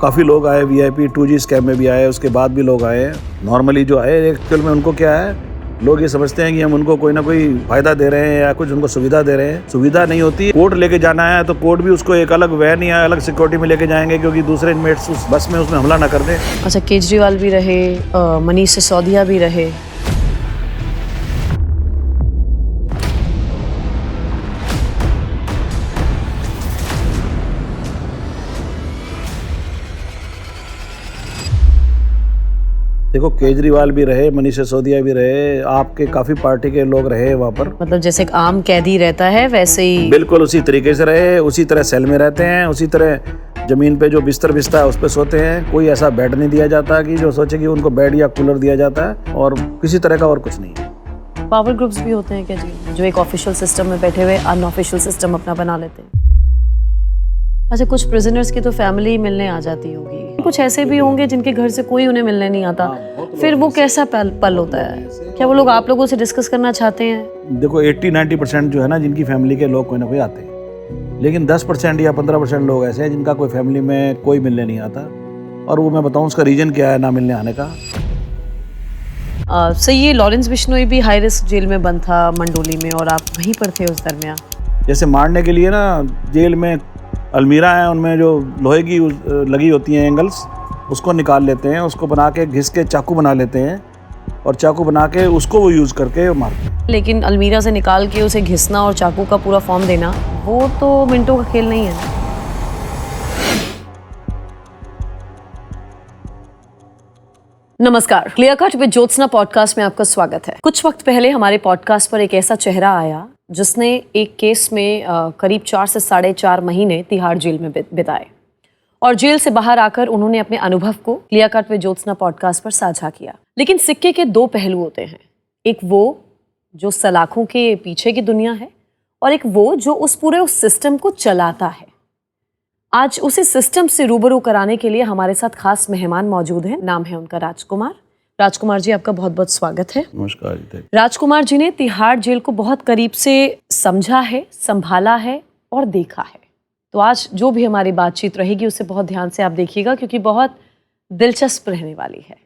काफ़ी लोग आए, VIP 2G स्कैम में भी आए, उसके बाद भी लोग आए। नॉर्मली जो आए एक्चुअल में उनको क्या है, लोग ये समझते हैं कि हम उनको कोई ना कोई फ़ायदा दे रहे हैं या कुछ उनको सुविधा दे रहे हैं। सुविधा नहीं होती। कोर्ट लेके जाना है तो कोर्ट भी उसको एक अलग वैन या अलग सिक्योरिटी में लेके जाएंगे, क्योंकि दूसरे इनमेट्स उस बस में उसमें हमला ना कर दें। अच्छा, केजरीवाल भी रहे, मनीष सिसोदिया भी रहे। देखो, केजरीवाल भी रहे, मनीष सिसोदिया भी रहे, आपके काफ़ी पार्टी के लोग रहे वहाँ पर। मतलब जैसे एक आम कैदी रहता है वैसे ही बिल्कुल उसी तरीके से रहे, उसी तरह सेल में रहते हैं, उसी तरह ज़मीन पे जो बिस्तर बिस्ता है उस पर सोते हैं। कोई ऐसा बेड नहीं दिया जाता कि जो सोचे कि उनको बेड या कूलर दिया जाता है, और किसी तरह का और कुछ नहीं है। पावर ग्रुप्स भी होते हैं क्या जी, जो एक ऑफिशियल सिस्टम में बैठे हुए अनऑफिशियल सिस्टम अपना बना लेते हैं? अच्छा, कुछ प्रिजनर्स की तो फैमिली मिलने आ जाती होगी, कुछ ऐसे भी होंगे जिनके घर से कोई उन्हें मिलने नहीं आता, फिर वो कैसा पल होता है? क्या वो लोग आप लोगों से डिस्कस करना चाहते हैं? देखो 80-90% जो है ना, जिनकी फैमिली के लोग कोई ना कोई आते हैं, लेकिन 10% या 15% लोग ऐसे हैं जिनका कोई फैमिली में कोई मिलने नहीं आता। और वो मैं बताऊं उसका रीज़न क्या है ना मिलने आने का। सही, ये लॉरेंस बिश्नोई भी हाई रिस्क जेल में बंद था मंडोली में, और आप वहीं पर थे उस दरमियान। जैसे मारने के लिए ना जेल में अलमीरा है, उनमें जो लोहे की लगी होती हैं एंगल्स, उसको निकाल लेते हैं, उसको बना के घिस के चाकू बना लेते हैं, और चाकू बना के उसको वो यूज़ करके मारते हैं। लेकिन अलमीरा से निकाल के उसे घिसना और चाकू का पूरा फॉर्म देना, वो तो मिनटों का खेल नहीं है। नमस्कार, clear cut with Jyotsna podcast में आपका स्वागत है। कुछ वक्त पहले हमारे पॉडकास्ट पर एक ऐसा चेहरा आया जिसने एक केस में करीब 4 से 4.5 महीने तिहाड़ जेल में बिताए, और जेल से बाहर आकर उन्होंने अपने अनुभव को clear cut with Jyotsna podcast पर साझा किया। लेकिन सिक्के के दो पहलू होते हैं, एक वो जो सलाखों के पीछे की दुनिया है, और एक वो जो उस सिस्टम को चलाता है। आज उसी सिस्टम से रूबरू कराने के लिए हमारे साथ खास मेहमान मौजूद हैं। नाम है उनका राजकुमार। राजकुमार जी, आपका बहुत बहुत स्वागत है। नमस्कार जी। राजकुमार जी ने तिहाड़ जेल को बहुत करीब से समझा है, संभाला है और देखा है। तो आज जो भी हमारी बातचीत रहेगी उसे बहुत ध्यान से आप देखिएगा, क्योंकि बहुत दिलचस्प रहने वाली है।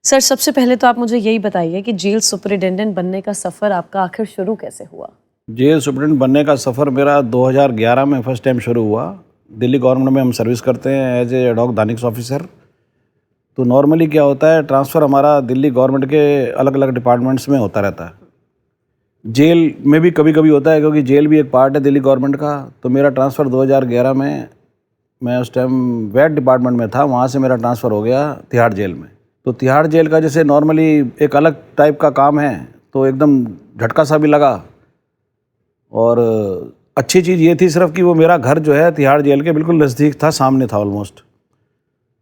सर, सबसे पहले तो आप मुझे यही बताइए कि जेल सुपरिटेंडेंट बनने का सफ़र आपका आखिर शुरू कैसे हुआ? जेल सुपरिटेंडेंट बनने का सफ़र मेरा 2011 में फर्स्ट टाइम शुरू हुआ। दिल्ली गवर्नमेंट में हम सर्विस करते हैं as a ad hoc DANICS officer. तो नॉर्मली क्या होता है, ट्रांसफ़र हमारा दिल्ली गवर्नमेंट के अलग अलग डिपार्टमेंट्स में होता रहता है। जेल में भी कभी कभी होता है, क्योंकि जेल भी एक पार्ट है दिल्ली गवर्नमेंट का। तो मेरा ट्रांसफ़र 2011 में, मैं उस टाइम वेट डिपार्टमेंट में था, वहाँ से मेरा ट्रांसफ़र हो गया तिहाड़ जेल में। तो तिहाड़ जेल का जैसे नॉर्मली एक अलग टाइप का काम है, तो एकदम झटका सा भी लगा। और अच्छी चीज़ ये थी सिर्फ कि वो मेरा घर जो है तिहाड़ जेल के बिल्कुल नज़दीक था, सामने था ऑलमोस्ट।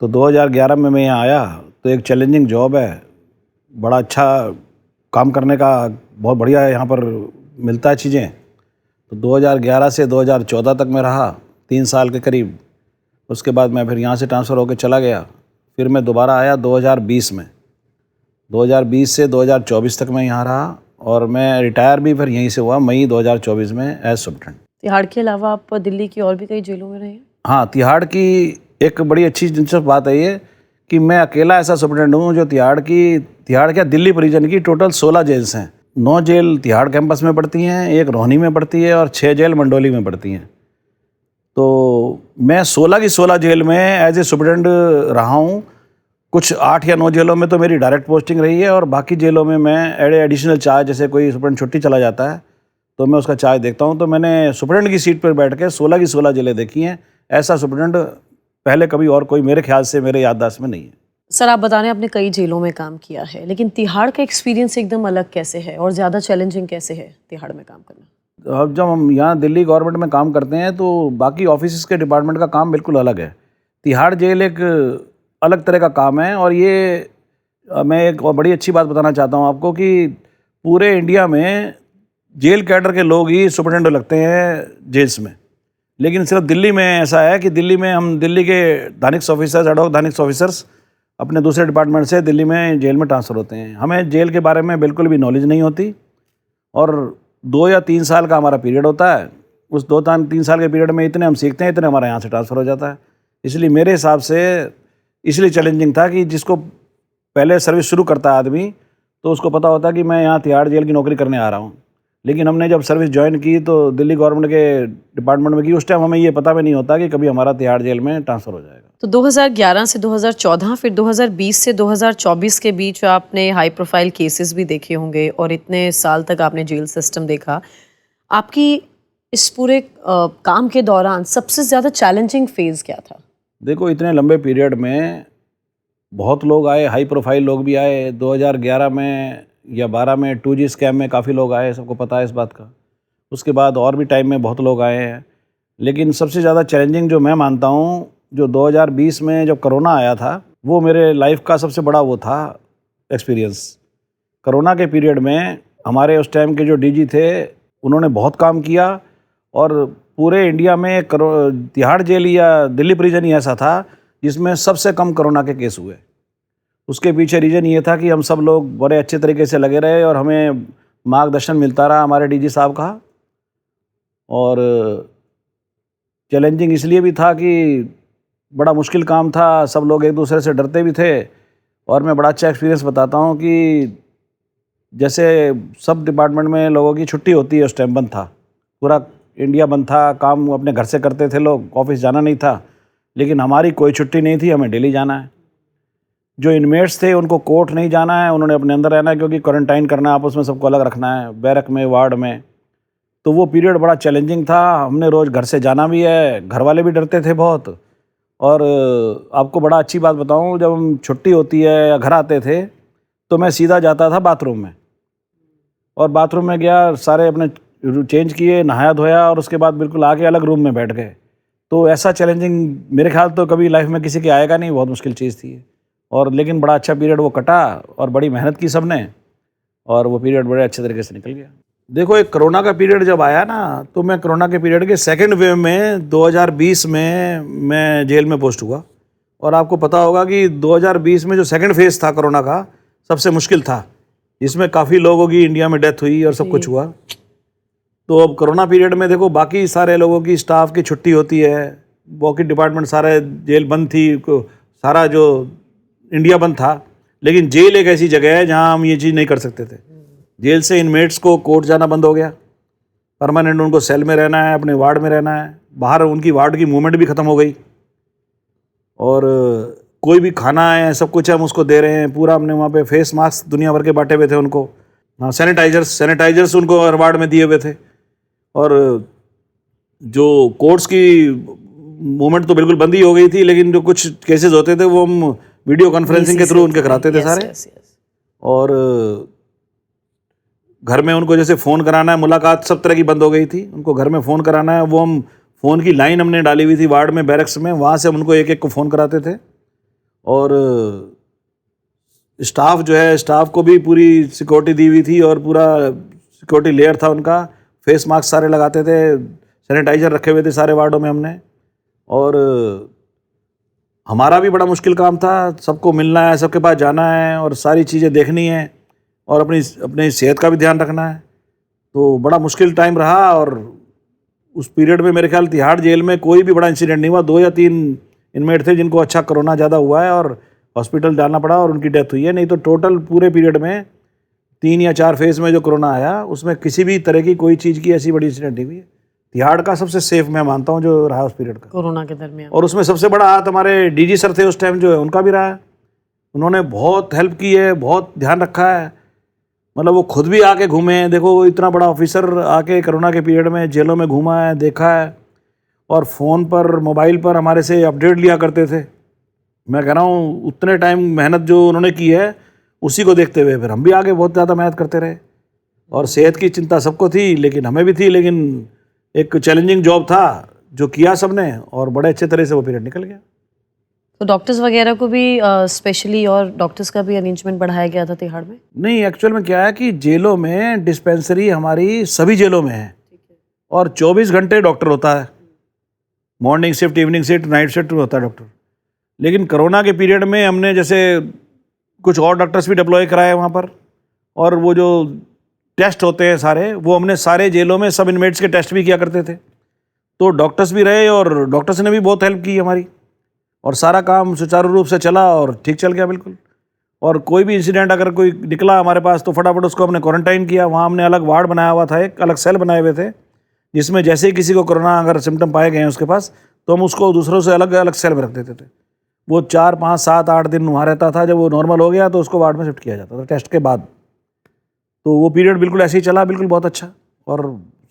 तो 2011 में मैं यहाँ आया, तो एक चैलेंजिंग जॉब है, बड़ा अच्छा काम करने का, बहुत बढ़िया है, यहाँ पर मिलता है चीज़ें। तो 2011 से 2014 तक मैं रहा, 3 साल के करीब। उसके बाद मैं फिर यहाँ से ट्रांसफ़र होकर चला गया। फिर मैं दोबारा आया 2020 में। 2020 से 2024 तक मैं यहाँ रहा, और मैं रिटायर भी फिर यहीं से हुआ मई 2024 में एज सुपरिटेंडेंट। तिहाड़ के अलावा आप दिल्ली की और भी कई जेलों में रहे हैं? हाँ, तिहाड़ की एक बड़ी अच्छी दिलचस्प बात है ये कि मैं अकेला ऐसा सुपरिटेंडेंट हूँ जो तिहाड़ क्या दिल्ली परिजन की टोटल 16 जेल्स हैं। 9 जेल तिहाड़ कैंपस में पड़ती हैं, एक रोहनी में पड़ती है, और 6 जेल मंडोली में पड़ती हैं। तो मैं 16 की 16 जेल में एज ए सुपरिटेंडेंट रहा हूँ। कुछ 8 या 9 जेलों में तो मेरी डायरेक्ट पोस्टिंग रही है, और बाकी जेलों में मैं एडिशनल चार्ज, जैसे कोई सुपरिटेंडेंट छुट्टी चला जाता है तो मैं उसका चार्ज देखता हूँ। तो मैंने सुपरिटेंडेंट की सीट पर बैठ के 16 की 16 जेलें देखी हैं। ऐसा सुपरिटेंडेंट पहले कभी और कोई मेरे ख्याल से, मेरे याददाश्त में नहीं है। सर, आप बता रहे हैं आपने कई जेलों में काम किया है, लेकिन तिहाड़ का एक्सपीरियंस एकदम अलग कैसे है और ज़्यादा चैलेंजिंग कैसे है तिहाड़ में काम करना? अब जब हम यहाँ दिल्ली गवर्नमेंट में काम करते हैं तो बाकी ऑफिस के डिपार्टमेंट का काम बिल्कुल अलग है। तिहाड़ जेल एक अलग तरह का काम है, और ये मैं एक और बड़ी अच्छी बात बताना चाहता हूँ आपको कि पूरे इंडिया में जेल कैडर के लोग ही सुपरिटेंडेंट लगते हैं जेल्स में। लेकिन सिर्फ दिल्ली में ऐसा है कि दिल्ली में हम दिल्ली के Danish officers, ad hoc Danish officers अपने दूसरे डिपार्टमेंट से दिल्ली में जेल में ट्रांसफ़र होते हैं। हमें जेल के बारे में बिल्कुल भी नॉलेज नहीं होती, और 2 या 3 साल का हमारा पीरियड होता है। उस 2-3 साल के पीरियड में इतने हम सीखते हैं, इतने हमारा यहाँ से ट्रांसफ़र हो जाता है। इसलिए मेरे हिसाब से इसलिए चैलेंजिंग था कि जिसको पहले सर्विस शुरू करता है आदमी तो उसको पता होता है कि मैं यहाँ तिहाड़ जेल की नौकरी करने आ रहा हूँ। लेकिन हमने जब सर्विस ज्वाइन की तो दिल्ली गवर्नमेंट के डिपार्टमेंट में की, उस टाइम हमें ये पता भी नहीं होता कि कभी हमारा तिहाड़ जेल में ट्रांसफ़र हो जाएगा। तो 2011 से 2014 फिर 2020 से 2024 के बीच आपने हाई प्रोफाइल केसेस भी देखे होंगे और इतने साल तक आपने जेल सिस्टम देखा। आपकी इस पूरे काम के दौरान सबसे ज़्यादा चैलेंजिंग फेज़ क्या था? देखो, इतने लंबे पीरियड में बहुत लोग आए, हाई प्रोफाइल लोग भी आए। 2011 में या 12 में 2G स्कैम में काफ़ी लोग आए, सबको पता है इस बात का। उसके बाद और भी टाइम में बहुत लोग आए हैं। लेकिन सबसे ज़्यादा चैलेंजिंग जो मैं मानता हूँ, जो 2020 में जब कोरोना आया था, वो मेरे लाइफ का सबसे बड़ा वो था एक्सपीरियंस। कोरोना के पीरियड में हमारे उस टाइम के जो डीजी थे, उन्होंने बहुत काम किया और पूरे इंडिया में तिहाड़ जेल या दिल्ली प्रिजन ही ऐसा था जिसमें सबसे कम कोरोना के केस हुए। उसके पीछे रीज़न ये था कि हम सब लोग बड़े अच्छे तरीके से लगे रहे और हमें मार्गदर्शन मिलता रहा हमारे डीजी साहब का। और चैलेंजिंग इसलिए भी था कि बड़ा मुश्किल काम था, सब लोग एक दूसरे से डरते भी थे। और मैं बड़ा अच्छा एक्सपीरियंस बताता हूँ कि जैसे सब डिपार्टमेंट में लोगों की छुट्टी होती है, उस टाइम बंद था, पूरा इंडिया बंद था, काम अपने घर से करते थे लोग, ऑफिस जाना नहीं था। लेकिन हमारी कोई छुट्टी नहीं थी, हमें डेली जाना है। जो इनमेट्स थे उनको कोर्ट नहीं जाना है, उन्होंने अपने अंदर रहना है, क्योंकि क्वारंटाइन करना है, आपस में सबको अलग रखना है, बैरक में, वार्ड में। तो वो पीरियड बड़ा चैलेंजिंग था। हमने रोज़ घर से जाना भी है, घर वाले भी डरते थे बहुत। और आपको बड़ा अच्छी बात बताऊं, जब हम छुट्टी होती है या घर आते थे तो मैं सीधा जाता था बाथरूम में, और बाथरूम में गया, सारे अपने चेंज किए, नहाया धोया और उसके बाद बिल्कुल आके अलग रूम में बैठ गए। तो ऐसा चैलेंजिंग मेरे ख्याल तो कभी लाइफ में किसी के आएगा नहीं, बहुत मुश्किल चीज़ थी। और लेकिन बड़ा अच्छा पीरियड वो कटा और बड़ी मेहनत की सबने, और वो पीरियड बड़े अच्छे तरीके से निकल गया। देखो, एक कोरोना का पीरियड जब आया ना, तो मैं कोरोना के पीरियड के सेकंड वेव में 2020 में मैं जेल में पोस्ट हुआ। और आपको पता होगा कि 2020 में जो सेकंड फेज़ था कोरोना का, सबसे मुश्किल था, जिसमें काफ़ी लोगों की इंडिया में डेथ हुई और सब कुछ हुआ। तो अब कोरोना पीरियड में देखो, बाकी सारे लोगों की स्टाफ की छुट्टी होती है, बाकी डिपार्टमेंट सारे, जेल बंद थी, सारा जो इंडिया बंद था। लेकिन जेल एक ऐसी जगह है जहाँ हम ये चीज़ नहीं कर सकते थे। जेल से इनमेट्स को कोर्ट जाना बंद हो गया, परमानेंट उनको सेल में रहना है, अपने वार्ड में रहना है, बाहर उनकी वार्ड की मूवमेंट भी ख़त्म हो गई। और कोई भी खाना है, सब कुछ हम उसको दे रहे हैं पूरा। हमने वहाँ पे फेस मास्क दुनिया भर के बांटे हुए थे उनको, हाँ, सैनिटाइजर्स उनको हर वार्ड में दिए हुए थे। और जो कोर्ट्स की मूवमेंट तो बिल्कुल बंद ही हो गई थी, लेकिन जो कुछ केसेस होते थे वो हम वीडियो कॉन्फ्रेंसिंग के थ्रू उनके कराते थे सारे। और घर में उनको जैसे फ़ोन कराना है, मुलाकात सब तरह की बंद हो गई थी, उनको घर में फ़ोन कराना है, वो हम फ़ोन की लाइन हमने डाली हुई थी वार्ड में, बैरक्स में, वहाँ से हम उनको एक एक को फ़ोन कराते थे। और स्टाफ जो है, स्टाफ को भी पूरी सिक्योरिटी दी हुई थी और पूरा सिक्योरिटी लेयर था उनका। फेस मास्क सारे लगाते थे, सैनिटाइज़र रखे हुए थे सारे वार्डों में हमने। और हमारा भी बड़ा मुश्किल काम था, सबको मिलना है, सबके पास जाना है और सारी चीज़ें देखनी है और अपनी सेहत का भी ध्यान रखना है। तो बड़ा मुश्किल टाइम रहा। और उस पीरियड में मेरे ख्याल तिहाड़ जेल में कोई भी बड़ा इंसिडेंट नहीं हुआ। 2 या 3 इनमेट थे जिनको अच्छा कोरोना ज़्यादा हुआ है और हॉस्पिटल जाना पड़ा और उनकी डेथ हुई है। नहीं तो टोटल पूरे पीरियड में 3 या 4 फेज़ में जो कोरोना आया, उसमें किसी भी तरह की कोई चीज़ की ऐसी बड़ी इंसिडेंट नहीं हुई है। तिहाड़ का सबसे सेफ मैं मानता हूँ जो रहा उस पीरियड का, कोरोना के दरमियान। और उसमें सबसे बड़ा हाथ हमारे डीजी सर थे उस टाइम, जो है उनका भी रहा है। उन्होंने बहुत हेल्प की है, बहुत ध्यान रखा है। मतलब वो खुद भी आके घूमे हैं। देखो, वो इतना बड़ा ऑफिसर आके कोरोना के पीरियड में जेलों में घूमा है, देखा है, और फ़ोन पर, मोबाइल पर हमारे से अपडेट लिया करते थे। मैं कह रहा हूँ, उतने टाइम मेहनत जो उन्होंने की है, उसी को देखते हुए फिर हम भी आगे बहुत ज़्यादा मेहनत करते रहे। और सेहत की चिंता सबको थी, लेकिन हमें भी थी। लेकिन एक चैलेंजिंग जॉब था जो किया सबने, और बड़े अच्छे तरह से वो पीरियड निकल गया। तो डॉक्टर्स वगैरह को भी स्पेशली, और डॉक्टर्स का भी अरेंजमेंट बढ़ाया गया था तिहाड़ में? नहीं, एक्चुअल में क्या है कि जेलों में डिस्पेंसरी हमारी सभी जेलों में है और 24 घंटे डॉक्टर होता है। Morning shift, evening shift, night shift होता है डॉक्टर। लेकिन कोरोना के पीरियड में हमने जैसे कुछ और डॉक्टर्स भी डिप्लॉय कराए वहाँ पर, और वो जो टेस्ट होते हैं सारे, वो हमने सारे जेलों में सब इनमेट्स के टेस्ट भी किया करते थे। तो डॉक्टर्स भी रहे और डॉक्टर्स ने भी बहुत हेल्प की हमारी। और सारा काम सुचारू रूप से चला और ठीक चल गया बिल्कुल। और कोई भी इंसिडेंट अगर कोई निकला हमारे पास तो फटाफट उसको हमने क्वारंटाइन किया। वहाँ हमने अलग वार्ड बनाया हुआ था, एक अलग सेल बनाए हुए थे, जिसमें जैसे ही किसी को कोरोना अगर सिम्टम पाए गए हैं उसके पास, तो हम उसको दूसरों से अलग अलग सेल में रख देते थे। वो 4, 5, 7, 8 दिन वहाँ रहता था। जब वो नॉर्मल हो गया तो उसको वार्ड में शिफ्ट किया जाता था टेस्ट के बाद। तो वो पीरियड बिल्कुल ऐसे ही चला, बिल्कुल बहुत अच्छा, और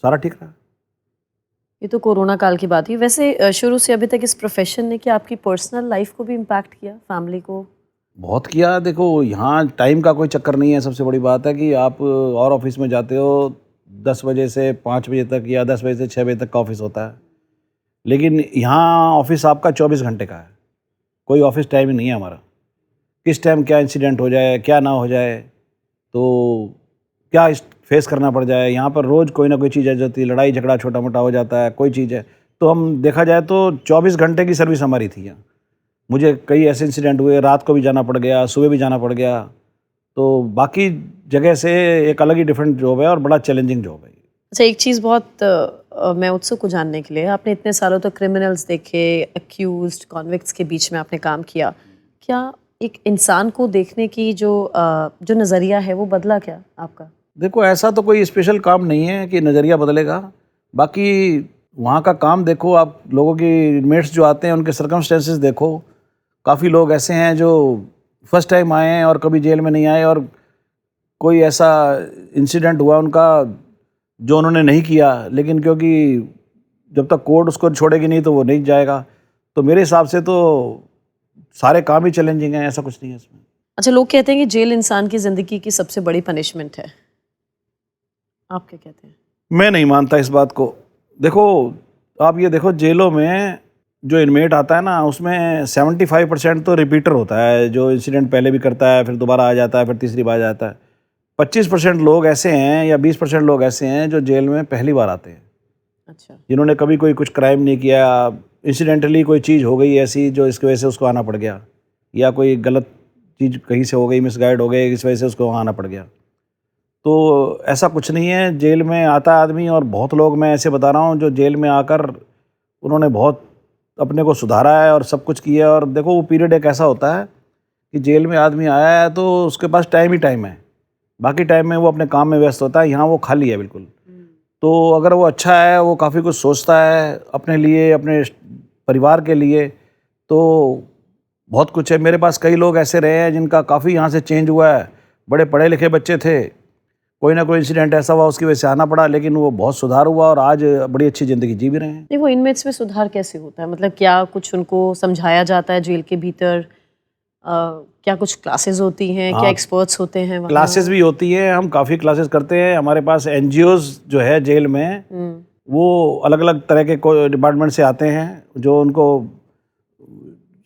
सारा ठीक रहा। ये तो कोरोना काल की बात हुई। वैसे शुरू से अभी तक इस प्रोफेशन ने क्या आपकी पर्सनल लाइफ को भी इम्पैक्ट किया, फैमिली को? बहुत किया। देखो यहाँ टाइम का कोई चक्कर नहीं है। सबसे बड़ी बात है कि आप और ऑफिस में जाते हो 10 बजे से 5 बजे तक, या 10 बजे से 6 बजे तक का ऑफिस होता है, लेकिन यहाँ ऑफिस आपका 24 घंटे का है। कोई ऑफिस टाइम ही नहीं है हमारा। किस टाइम क्या इंसिडेंट हो जाए, क्या ना हो जाए, तो क्या फेस करना पड़ जाए। यहाँ पर रोज़ कोई ना कोई चीज़ आ जाती है, लड़ाई झगड़ा छोटा मोटा हो जाता है, कोई चीज़ है। तो हम देखा जाए तो 24 घंटे की सर्विस हमारी थी यहाँ। मुझे कई ऐसे इंसिडेंट हुए, रात को भी जाना पड़ गया, सुबह भी जाना पड़ गया। तो बाकी जगह से एक अलग ही डिफरेंट जॉब है और बड़ा चैलेंजिंग जॉब है। अच्छा, एक चीज़ बहुत मैं उत्सुक हूँ जानने के लिए। आपने इतने सालों तक क्रिमिनल्स देखे, अक्यूज्ड, कॉन्विक्ट्स के बीच में आपने काम किया। क्या एक इंसान को देखने की जो नज़रिया है वो बदला क्या आपका? देखो ऐसा तो कोई स्पेशल काम नहीं है कि नज़रिया बदलेगा। बाकी वहाँ का काम देखो, आप लोगों की इनमेट्स जो आते हैं उनके सर्कमस्टेंसेस देखो। काफ़ी लोग ऐसे हैं जो फर्स्ट टाइम आए हैं और कभी जेल में नहीं आए, और कोई ऐसा इंसिडेंट हुआ उनका जो उन्होंने नहीं किया, लेकिन क्योंकि जब तक कोर्ट उसको छोड़ेगी नहीं तो वो नहीं जाएगा। तो मेरे हिसाब से तो सारे काम ही चैलेंजिंग हैं, ऐसा कुछ नहीं है इसमें। अच्छा, लोग कहते हैं कि जेल इंसान की ज़िंदगी की सबसे बड़ी पनिशमेंट है। आप क्या कहते हैं? मैं नहीं मानता इस बात को। देखो आप ये देखो, जेलों में जो इनमेट आता है ना, उसमें 75% तो रिपीटर होता है, जो इंसिडेंट पहले भी करता है, फिर दोबारा आ जाता है, फिर तीसरी बार आ जाता है। 25% लोग ऐसे हैं या 20% लोग ऐसे हैं जो जेल में पहली बार आते हैं, अच्छा। जिन्होंने कभी कोई कुछ क्राइम नहीं किया, इंसिडेंटली कोई चीज़ हो गई ऐसी जो इसकी वजह से उसको आना पड़ गया, या कोई गलत चीज़ कहीं से हो गई, मिसगाइड हो गई, इस वजह से उसको वहाँ आना पड़ गया। तो ऐसा कुछ नहीं है। जेल में आता है आदमी, और बहुत लोग मैं ऐसे बता रहा हूँ जो जेल में आकर उन्होंने बहुत अपने को सुधारा है और सब कुछ किया। और देखो वो पीरियड एक ऐसा होता है कि जेल में आदमी आया है तो उसके पास टाइम ही टाइम है, बाकी टाइम में वो अपने काम में व्यस्त होता है। यहाँ वो खाली है बिल्कुल। तो अगर वो अच्छा है, वो काफ़ी कुछ सोचता है अपने लिए, अपने परिवार के लिए, तो बहुत कुछ है। मेरे पास कई लोग ऐसे रहे हैं जिनका काफ़ी यहाँ से चेंज हुआ है। बड़े पढ़े लिखे बच्चे थे, कोई ना कोई इंसिडेंट ऐसा हुआ उसकी वजह से आना पड़ा, लेकिन वो बहुत सुधार हुआ और आज बड़ी अच्छी ज़िंदगी जी भी रहे हैं। नहीं, वो इनमेट्स में सुधार कैसे होता है? मतलब क्या कुछ उनको समझाया जाता है जेल के भीतर? क्या कुछ क्लासेस होती हैं? क्या हाँ, एक्सपर्ट्स होते हैं वहाँ? क्लासेस भी होती हैं। हम काफ़ी क्लासेस करते हैं। हमारे पास NGOs जो है जेल में, वो अलग अलग तरह के डिपार्टमेंट से आते हैं, जो उनको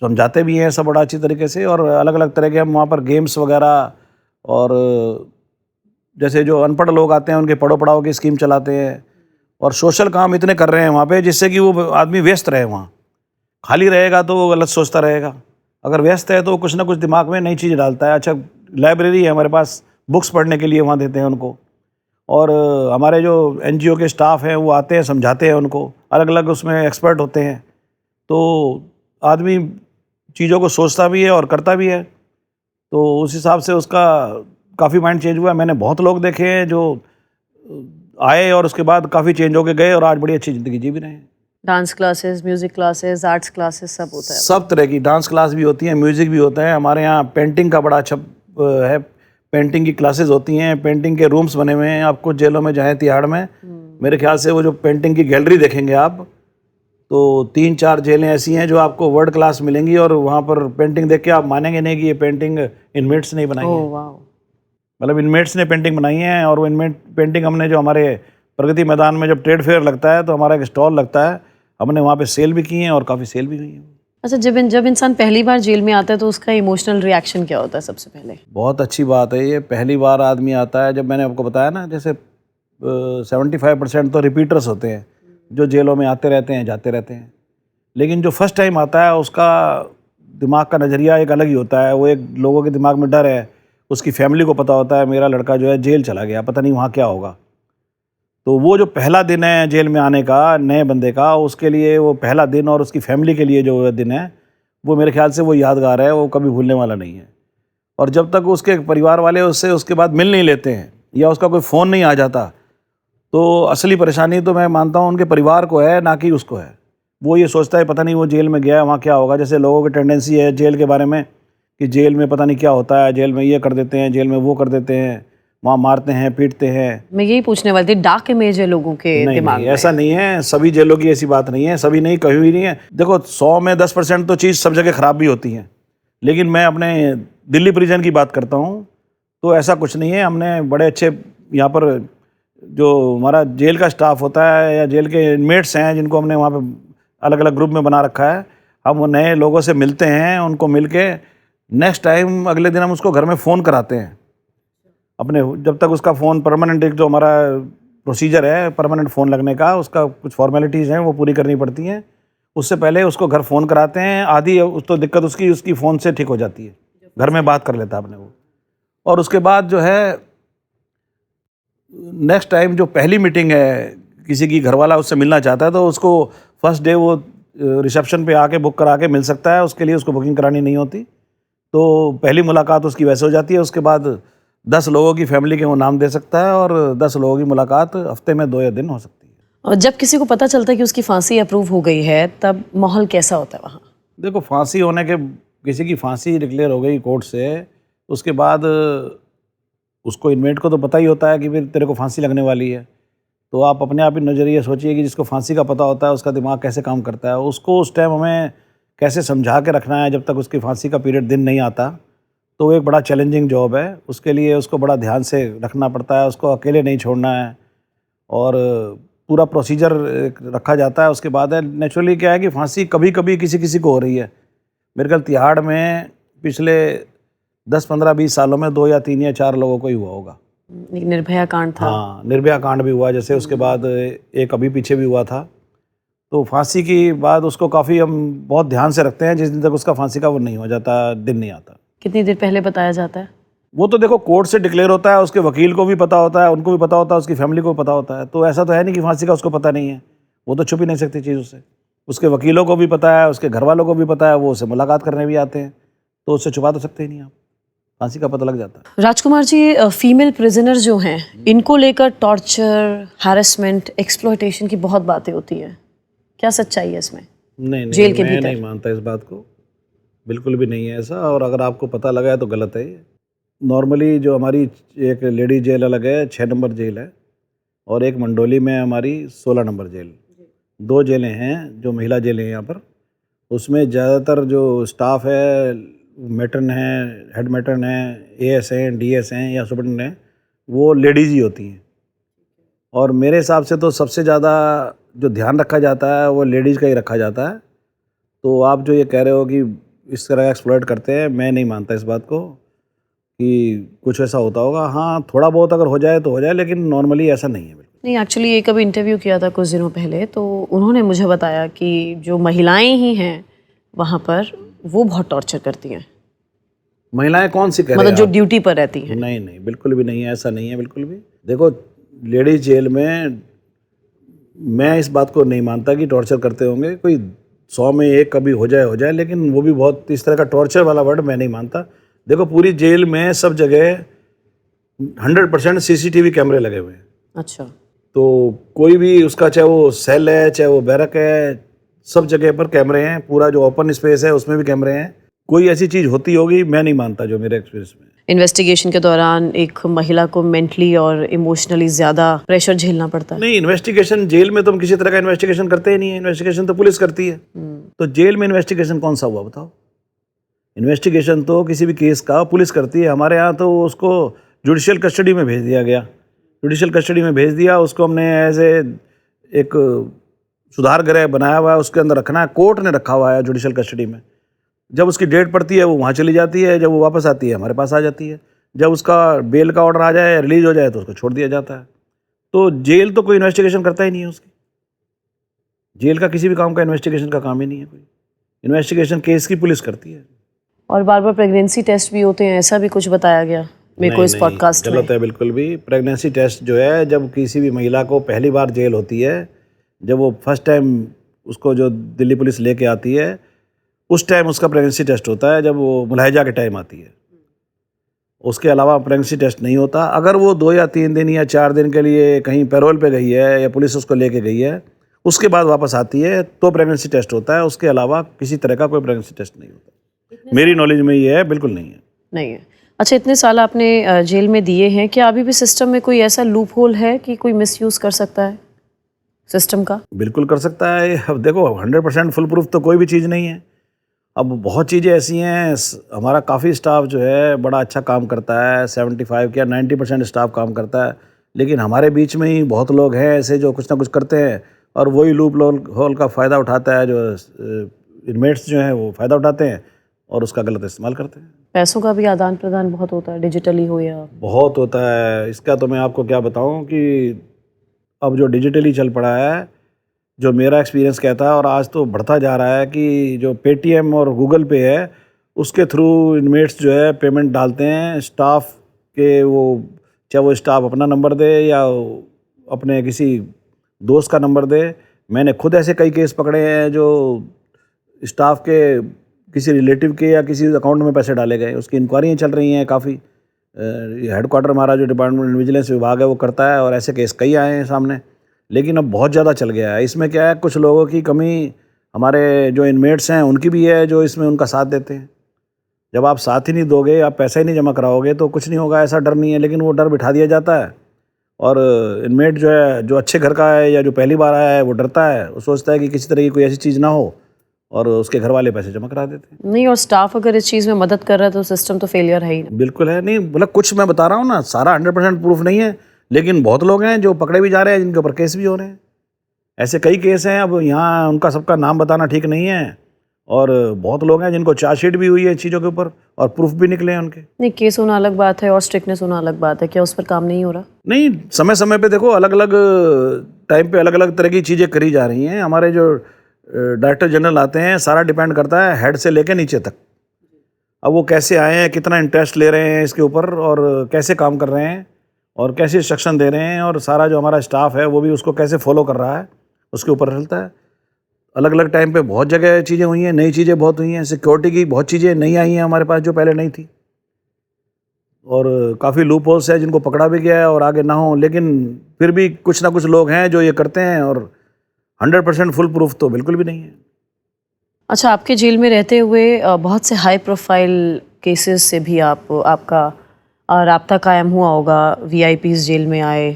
समझाते भी हैं सब बड़ा अच्छी तरीके से। और अलग अलग तरह के हम वहाँ पर गेम्स वगैरह, और जैसे जो अनपढ़ लोग आते हैं उनके पढ़ो पढ़ाओ की स्कीम चलाते हैं। और सोशल काम इतने कर रहे हैं वहाँ पे, जिससे कि वो आदमी व्यस्त रहे। वहाँ खाली रहेगा तो वो गलत सोचता रहेगा, अगर व्यस्त है तो कुछ ना कुछ दिमाग में नई चीज़ डालता है। अच्छा, लाइब्रेरी है हमारे पास, बुक्स पढ़ने के लिए वहाँ देते हैं उनको। और हमारे जो NGO के स्टाफ हैं वो आते हैं, समझाते हैं उनको, अलग अलग उसमें एक्सपर्ट होते हैं। तो आदमी चीज़ों को सोचता भी है और करता भी है, तो उस हिसाब से उसका काफ़ी माइंड चेंज हुआ है। मैंने बहुत लोग देखे हैं जो आए और उसके बाद काफ़ी चेंज होके गए और आज बड़ी अच्छी ज़िंदगी जी भी रहे हैं। Dance classes, music classes, arts classes सब होता है? सब तरह की डांस क्लास भी होती हैं, म्यूज़िक भी होता है। हमारे यहाँ पेंटिंग का बड़ा अच्छा है, पेंटिंग की क्लासेस होती हैं, पेंटिंग के रूम्स बने हुए हैं। आपको जेलों में जाएँ तिहाड़ में, मेरे ख्याल से वो जो पेंटिंग की गैलरी देखेंगे आप, तो 3-4 जेलें ऐसी हैं जो आपको वर्ल्ड क्लास मिलेंगी, और वहाँ पर पेंटिंग देख के आप मानेंगे नहीं कि ये पेंटिंग इनमेट्स नहीं बनाई है। ओह वाह! मतलब इनमेट्स ने पेंटिंग बनाई है। और वो इनमेट पेंटिंग हमने, जो हमारे प्रगति मैदान में जब ट्रेड फेयर लगता है तो हमारा एक स्टॉल लगता है, हमने वहाँ पे सेल भी की हैं और काफ़ी सेल भी हुई हैं। अच्छा, जब इंसान पहली बार जेल में आता है तो उसका इमोशनल रिएक्शन क्या होता है सबसे पहले? बहुत अच्छी बात है ये, पहली बार आदमी आता है। जब मैंने आपको बताया ना, जैसे 75% तो रिपीटर्स होते हैं जो जेलों में आते रहते हैं, जाते रहते हैं। लेकिन जो फर्स्ट टाइम आता है उसका दिमाग का नज़रिया एक अलग ही होता है। वो एक लोगों के दिमाग में डर है, उसकी फैमिली को पता होता है मेरा लड़का जो है जेल चला गया, पता नहीं वहाँ क्या होगा। तो वो जो पहला दिन है जेल में आने का नए बंदे का, उसके लिए वो पहला दिन, और उसकी फैमिली के लिए जो दिन है, वो मेरे ख्याल से वो यादगार है, वो कभी भूलने वाला नहीं है। और जब तक उसके परिवार वाले उससे उसके बाद मिल नहीं लेते हैं या उसका कोई फ़ोन नहीं आ जाता, तो असली परेशानी तो मैं मानता हूँ उनके परिवार को है, ना कि उसको है। वो ये सोचता है पता नहीं वो जेल में गया है, वहाँ क्या होगा। जैसे लोगों की टेंडेंसी है जेल के बारे में कि जेल में पता नहीं क्या होता है, जेल में ये कर देते हैं, जेल में वो कर देते हैं, वहाँ मारते हैं, पीटते हैं। मैं यही पूछने वाली थी, डार्क इमेज है लोगों के दिमाग नहीं, में। ऐसा नहीं है। सभी जेलों की ऐसी बात नहीं है, सभी नहीं, कहीं भी नहीं है। देखो 100 में 10% तो चीज़ सब जगह ख़राब भी होती है, लेकिन मैं अपने दिल्ली प्रिजन की बात करता हूँ तो ऐसा कुछ नहीं है। हमने बड़े अच्छे यहाँ पर जो हमारा जेल का स्टाफ होता है या जेल के इनमेट्स हैं जिनको हमने वहाँ पे अलग अलग ग्रुप में बना रखा है, हम वो नए लोगों से मिलते हैं, उनको मिल के नेक्स्ट टाइम अगले दिन हम उसको घर में फ़ोन कराते हैं अपने। जब तक उसका फ़ोन परमानेंट, एक जो हमारा प्रोसीजर है परमानेंट फ़ोन लगने का, उसका कुछ फॉर्मेलिटीज़ हैं वो पूरी करनी पड़ती हैं। उससे पहले उसको घर फ़ोन कराते हैं। आधी तो दिक्कत उसकी फ़ोन से ठीक हो जाती है, घर में बात कर लेता है अपने वो। और उसके बाद जो है नेक्स्ट टाइम जो पहली मीटिंग है, किसी की घरवाला उससे मिलना चाहता है तो उसको फर्स्ट डे वो रिसेप्शन पे आके बुक करा के मिल सकता है। उसके लिए उसको बुकिंग करानी नहीं होती, तो पहली मुलाकात उसकी वैसे हो जाती है। उसके बाद 10 लोगों की फैमिली के वो नाम दे सकता है और 10 लोगों की मुलाकात हफ्ते में 2 या दिन हो सकती है। और जब किसी को पता चलता है कि उसकी फांसी अप्रूव हो गई है, तब माहौल कैसा होता है वहाँ? देखो, फांसी होने के, किसी की फांसी डिक्लेयर हो गई कोर्ट से, उसके बाद उसको इनमेट को तो पता ही होता है कि फिर तेरे को फांसी लगने वाली है। तो आप अपने आप ही नज़रिए सोचिए कि जिसको फांसी का पता होता है उसका दिमाग कैसे काम करता है। उसको उस टाइम हमें कैसे समझा के रखना है जब तक उसकी फांसी का पीरियड दिन नहीं आता। तो वो एक बड़ा चैलेंजिंग जॉब है। उसके लिए उसको बड़ा ध्यान से रखना पड़ता है, उसको अकेले नहीं छोड़ना है और पूरा प्रोसीजर रखा जाता है। उसके बाद है नेचुरली क्या है कि फांसी कभी कभी किसी किसी को हो रही है। मेरे ख्याल तिहाड़ में पिछले 10, 15, 20 सालों में 2 या 3 या 4 लोगों को ही हुआ होगा। एक निर्भया कांड था। हाँ, निर्भया कांड भी हुआ, जैसे उसके बाद एक अभी पीछे भी हुआ था। तो फांसी की बाद उसको काफ़ी हम बहुत ध्यान से रखते हैं। जिस दिन तक उसका फांसी का वो नहीं हो जाता, दिन नहीं आता। कितनी देर पहले बताया जाता है? वो तो देखो कोर्ट से डिक्लेयर होता है, उसके वकील को भी पता होता है, उनको भी पता होता है, उसकी फैमिली को भी पता होता है। तो ऐसा तो है नहीं कि फांसी का उसको पता नहीं है, वो तो छुप ही नहीं सकती चीज़ उससे। उसके वकीलों को भी पता है, उसके घर वालों को भी पता है, वो उससे मुलाकात करने भी आते हैं, तो उससे छुपा तो सकते ही नहीं आप। फांसी का पता लग जाता है। राजकुमार जी, फीमेल प्रिजनर जो हैं, इनको लेकर टॉर्चर, हैरेसमेंट, एक्सप्लॉयटेशन की बहुत बातें होती हैं। क्या सच्चाई है इसमें? नहीं, जेल के मैं भीतर? नहीं मानता इस बात को, बिल्कुल भी नहीं है ऐसा। और अगर आपको पता लगा है तो गलत है ये। नॉर्मली जो हमारी एक लेडी जेल अलग है, 6 नंबर जेल है, और एक मंडोली में हमारी 16 नंबर जेल। 2 जेलें हैं जो महिला जेलें हैं यहाँ पर। उसमें ज़्यादातर जो स्टाफ है, मैट्रन हैं, हेड मैट्रन हैं, एएस हैं, डीएस हैं या सुपरटेंडेंट हैं, वो लेडीज़ ही होती हैं। और मेरे हिसाब से तो सबसे ज़्यादा जो ध्यान रखा जाता है वो लेडीज़ का ही रखा जाता है। तो आप जो ये कह रहे हो कि इस तरह एक्सप्लॉइट करते हैं, मैं नहीं मानता इस बात को कि कुछ ऐसा होता होगा। हाँ, थोड़ा बहुत अगर हो जाए तो हो जाए, लेकिन नॉर्मली ऐसा नहीं है। बिल्कुल नहीं, एक्चुअली एक अभी इंटरव्यू किया था कुछ दिनों पहले, तो उन्होंने मुझे बताया कि जो महिलाएं ही हैं वहाँ पर, वो बहुत टॉर्चर करती हैं। महिलाएं कौन सी कह रहे मतलब हैं जो आप? ड्यूटी पर रहती हैं। नहीं नहीं, बिल्कुल भी नहीं है, ऐसा नहीं है बिल्कुल भी। देखो, लेडीज जेल में मैं इस बात को नहीं मानता कि टॉर्चर करते होंगे। कोई 100 में 1 कभी हो जाए, लेकिन वो भी बहुत इस तरह का टॉर्चर वाला वर्ड मैं नहीं मानता। देखो, पूरी जेल में सब जगह 100% सीसीटीवी कैमरे लगे हुए हैं। अच्छा। तो कोई भी उसका, चाहे वो सेल है, चाहे वो बैरक है, सब जगह पर कैमरे हैं। पूरा जो ओपन स्पेस है उसमें भी कैमरे हैं। कोई ऐसी चीज़ होती होगी, मैं नहीं मानता, जो मेरे एक्सपीरियंस में। इन्वेस्टिगेशन के दौरान एक महिला को मेंटली और इमोशनली ज़्यादा प्रेशर झेलना पड़ता है। नहीं, इन्वेस्टिगेशन जेल में तो हम किसी तरह का इन्वेस्टिगेशन करते ही नहीं है। इन्वेस्टिगेशन तो पुलिस करती है। तो जेल में इन्वेस्टिगेशन कौन सा हुआ बताओ? इन्वेस्टिगेशन तो किसी भी केस का पुलिस करती है। हमारे यहाँ तो उसको जुडिशियल कस्टडी में भेज दिया गया। जुडिशियल कस्टडी में भेज दिया उसको, हमने एज एक सुधार गृह बनाया हुआ है, उसके अंदर रखना है। कोर्ट ने रखा हुआ है जुडिशियल कस्टडी में। जब उसकी डेट पड़ती है वो वहाँ चली जाती है, जब वो वापस आती है हमारे पास आ जाती है। जब उसका बेल का ऑर्डर आ जाए, रिलीज हो जाए, तो उसको छोड़ दिया जाता है। तो जेल तो कोई इन्वेस्टिगेशन करता ही नहीं है उसकी। जेल का किसी भी काम का इन्वेस्टिगेशन का काम ही नहीं है कोई। इन्वेस्टिगेशन केस की पुलिस करती है। और बार बार प्रेगनेंसी टेस्ट भी होते हैं, ऐसा भी कुछ बताया गया मेरे को इस पॉडकास्ट में। गलत है बिल्कुल भी। प्रेगनेंसी टेस्ट जो है, जब किसी भी महिला को पहली बार जेल होती है, जब वो फर्स्ट टाइम उसको जो दिल्ली पुलिस लेके आती है, उस टाइम उसका प्रेगनेंसी टेस्ट होता है, जब वो मुलाहिजा के टाइम आती है। उसके अलावा प्रेगनेंसी टेस्ट नहीं होता। अगर वो 2 या 3 दिन या 4 दिन के लिए कहीं पैरोल पे गई है या पुलिस उसको लेके गई है, उसके बाद वापस आती है तो प्रेगनेंसी टेस्ट होता है। उसके अलावा किसी तरह का कोई प्रेगनेंसी टेस्ट नहीं होता। मेरी नॉलेज में ये है, बिल्कुल नहीं है। नहीं है। अच्छा, इतने साल आपने जेल में दिए हैं, क्या अभी भी सिस्टम में कोई ऐसा लूप होल है कि कोई मिसयूज़ कर सकता है सिस्टम का? बिल्कुल कर सकता है। अब देखो 100% फुल प्रूफ तो कोई भी चीज़ नहीं है। अब बहुत चीज़ें ऐसी हैं, हमारा काफ़ी स्टाफ जो है बड़ा अच्छा काम करता है, 75 या 90% स्टाफ काम करता है, लेकिन हमारे बीच में ही बहुत लोग हैं ऐसे जो कुछ ना कुछ करते हैं और वही लूप होल का फ़ायदा उठाता है। जो इनमेट्स जो हैं वो फ़ायदा उठाते हैं और उसका गलत इस्तेमाल करते हैं। पैसों का भी आदान प्रदान बहुत होता है, डिजिटली हो या बहुत होता है। इसका तो मैं आपको क्या बताऊं कि अब जो डिजिटली चल पड़ा है, जो मेरा एक्सपीरियंस कहता है और आज तो बढ़ता जा रहा है कि जो पेटीएम और गूगल पे है उसके थ्रू इनमेट्स जो है पेमेंट डालते हैं स्टाफ के। वो चाहे वो स्टाफ अपना नंबर दे या अपने किसी दोस्त का नंबर दे। मैंने खुद ऐसे कई केस पकड़े हैं जो स्टाफ के किसी रिलेटिव के या किसी अकाउंट में पैसे डाले गए। उसकी इंक्वायरियाँ चल रही हैं काफ़ी। हेडक्वार्टर हमारा जो डिपार्टमेंट विजिलेंस विभाग है वो करता है और ऐसे केस कई आए हैं सामने, लेकिन अब बहुत ज़्यादा चल गया है। इसमें क्या है, कुछ लोगों की कमी हमारे जो इनमेट्स हैं उनकी भी है, जो इसमें उनका साथ देते हैं। जब आप साथ ही नहीं दोगे, आप पैसा ही नहीं जमा कराओगे तो कुछ नहीं होगा, ऐसा डर नहीं है। लेकिन वो डर बिठा दिया जाता है और इनमेट जो है, जो अच्छे घर का है या जो पहली बार आया है, वो डरता है। वो सोचता है कि किसी तरह की कोई ऐसी चीज़ ना हो और उसके घर वाले पैसे जमा करा देते हैं। नहीं, और स्टाफ अगर इस चीज़ में मदद कर रहा है तो सिस्टम तो फेलियर है ही ना। बिल्कुल है। नहीं मतलब कुछ मैं बता रहा हूँ ना, सारा 100% प्रूफ नहीं है, लेकिन बहुत लोग हैं जो पकड़े भी जा रहे हैं, जिनके ऊपर केस भी हो रहे हैं। ऐसे कई केस हैं। अब यहाँ उनका सबका नाम बताना ठीक नहीं है और बहुत लोग हैं जिनको चार्जशीट भी हुई है चीज़ों के ऊपर और प्रूफ भी निकले हैं उनके। नहीं, केस होना अलग बात है और स्ट्रिक्टनेस होना अलग बात है। क्या उस पर काम नहीं हो रहा? नहीं, समय समय पे देखो अलग अलग टाइम पे अलग अलग तरह की चीज़ें करी जा रही हैं। हमारे जो डायरेक्टर जनरल आते हैं, सारा डिपेंड करता है हेड से लेके नीचे तक। अब वो कैसे आए हैं, कितना इंटरेस्ट ले रहे हैं इसके ऊपर और कैसे काम कर रहे हैं और कैसे इंस्ट्रक्शन दे रहे हैं और सारा जो हमारा स्टाफ है वो भी उसको कैसे फॉलो कर रहा है, उसके ऊपर रहता है। अलग अलग टाइम पे बहुत जगह चीज़ें हुई हैं, नई चीज़ें बहुत हुई हैं। सिक्योरिटी की बहुत चीज़ें नई आई हैं हमारे पास जो पहले नहीं थी और काफ़ी लूप होल्स है जिनको पकड़ा भी गया है और आगे ना हो, लेकिन फिर भी कुछ ना कुछ लोग हैं जो ये करते हैं और 100% फुल प्रूफ तो बिल्कुल भी नहीं है। अच्छा, आपके जेल में रहते हुए बहुत से हाई प्रोफाइल केसेस से भी आपका राब्ता कायम हुआ होगा। वीआईपीज जेल में आए,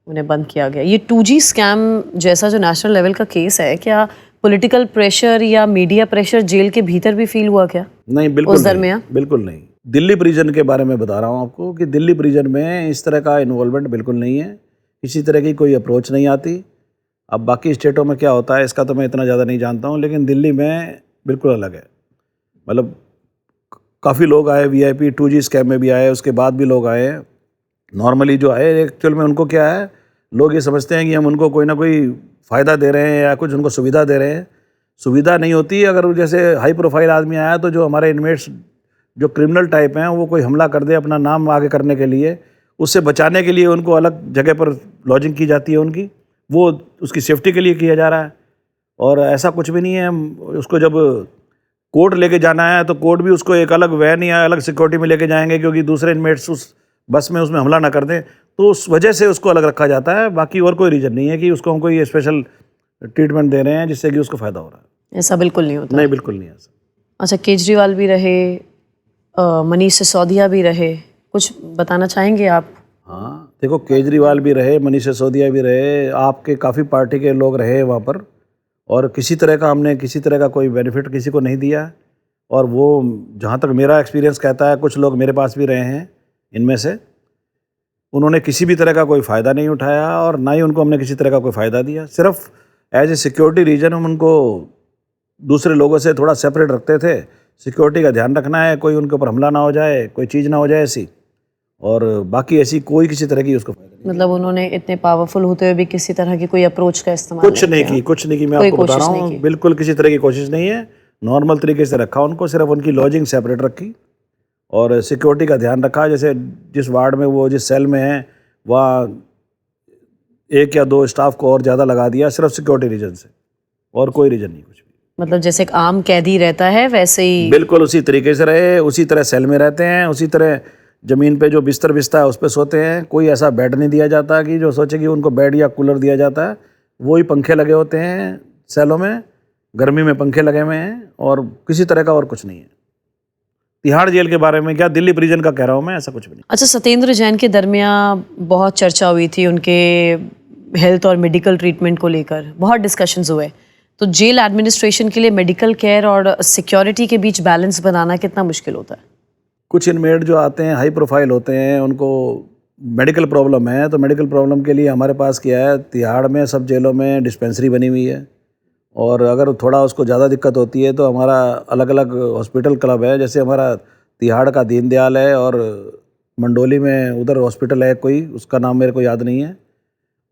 उन्हें बंद किया गया। ये 2G स्कैम जैसा जो नेशनल लेवल का केस है, क्या पॉलिटिकल प्रेशर या मीडिया प्रेशर जेल के भीतर भी फील हुआ क्या? नहीं, बिल्कुल उस नहीं, दरमियान? बिल्कुल नहीं। दिल्ली प्रिजन के बारे में बता रहा हूँ आपको कि दिल्ली प्रिजन में इस तरह का इन्वॉल्वमेंट बिल्कुल नहीं है, किसी तरह की कोई अप्रोच नहीं आती। अब बाकी स्टेटों में क्या होता है इसका तो मैं इतना ज़्यादा नहीं जानता हूँ, लेकिन दिल्ली में बिल्कुल अलग है। मतलब काफ़ी लोग आए, वीआईपी 2G स्कैम में भी आए, उसके बाद भी लोग आए। नॉर्मली जो आए एक्चुअल में उनको क्या है, लोग ये समझते हैं कि हम उनको कोई ना कोई फ़ायदा दे रहे हैं या कुछ उनको सुविधा दे रहे हैं। सुविधा नहीं होती। अगर जैसे हाई प्रोफाइल आदमी आया तो जो हमारे इनमेट्स जो क्रिमिनल टाइप हैं वो कोई हमला कर दे अपना नाम आगे करने के लिए, उससे बचाने के लिए उनको अलग जगह पर लॉजिंग की जाती है उनकी, वो उसकी सेफ्टी के लिए किया जा रहा है। और ऐसा कुछ भी नहीं है। उसको जब कोर्ट लेके जाना है तो कोर्ट भी उसको एक अलग वैन या अलग सिक्योरिटी में लेके जाएंगे क्योंकि दूसरे इनमेट्स उस बस में उसमें हमला ना कर दें, तो उस वजह से उसको अलग रखा जाता है। बाकी और कोई रीज़न नहीं है कि उसको हम कोई स्पेशल ट्रीटमेंट दे रहे हैं जिससे कि उसको फ़ायदा हो रहा है। ऐसा बिल्कुल नहीं होता। नहीं, बिल्कुल नहीं ऐसा। अच्छा, केजरीवाल भी रहे, मनीष सिसोदिया भी रहे, कुछ बताना चाहेंगे आप? हाँ, देखो केजरीवाल भी रहे, मनीष सिसोदिया भी रहे, आपके काफ़ी पार्टी के लोग रहे वहाँ पर और किसी तरह का हमने किसी तरह का कोई बेनिफिट किसी को नहीं दिया। और वो जहाँ तक मेरा एक्सपीरियंस कहता है, कुछ लोग मेरे पास भी रहे हैं इनमें से, उन्होंने किसी भी तरह का कोई फ़ायदा नहीं उठाया और ना ही उनको हमने किसी तरह का कोई फ़ायदा दिया। सिर्फ एज ए सिक्योरिटी रीजन हम उनको दूसरे लोगों से थोड़ा सेपरेट रखते थे। सिक्योरिटी का ध्यान रखना है, कोई उनके ऊपर हमला ना हो जाए, कोई चीज़ ना हो जाए ऐसी, और बाकी ऐसी कोई किसी तरह की उसको फ़ायदा नहीं। मतलब उन्होंने इतने पावरफुल होते हुए भी किसी तरह की कोई अप्रोच का इस्तेमाल कुछ नहीं की, कुछ नहीं की। मैं कोई आपको बता कोशिश रहा नहीं हूँ, की। बिल्कुल किसी तरह की कोशिश नहीं है। नॉर्मल तरीके से रखा उनको, सिर्फ उनकी लॉजिंग सेपरेट रखी और सिक्योरिटी का ध्यान रखा। जैसे जिस वार्ड में वो जिस सेल में है वहाँ 1 या 2 स्टाफ को और ज़्यादा लगा दिया, सिर्फ सिक्योरिटी रीजन से, और कोई रीज़न नहीं कुछ भी। मतलब जैसे एक आम कैदी रहता है वैसे ही। बिल्कुल उसी तरीके से रहे, उसी तरह सेल में रहते हैं, उसी तरह ज़मीन पे जो बिस्तर बिछता है उस पे सोते हैं। कोई ऐसा बेड नहीं दिया जाता कि जो सोचे कि उनको बेड या कूलर दिया जाता है। वही पंखे लगे होते हैं सेलों में, गर्मी में पंखे लगे हुए हैं, और किसी तरह का और कुछ नहीं है। तिहाड़ जेल के बारे में क्या, दिल्ली प्रिजन का कह रहा हूँ मैं, ऐसा कुछ भी नहीं। अच्छा, सत्येंद्र जैन के दरमियान बहुत चर्चा हुई थी उनके हेल्थ और मेडिकल ट्रीटमेंट को लेकर, बहुत डिस्कशंस हुए। तो जेल एडमिनिस्ट्रेशन के लिए मेडिकल केयर और सिक्योरिटी के बीच बैलेंस बनाना कितना मुश्किल होता है? कुछ इनमेट जो आते हैं हाई प्रोफाइल होते हैं, उनको मेडिकल प्रॉब्लम है, तो मेडिकल प्रॉब्लम के लिए हमारे पास क्या है, तिहाड़ में सब जेलों में डिस्पेंसरी बनी हुई है। और अगर थोड़ा उसको ज़्यादा दिक्कत होती है तो हमारा अलग अलग हॉस्पिटल क्लब है। जैसे हमारा तिहाड़ का दीनदयाल है, और मंडोली में उधर हॉस्पिटल है कोई, उसका नाम मेरे को याद नहीं है,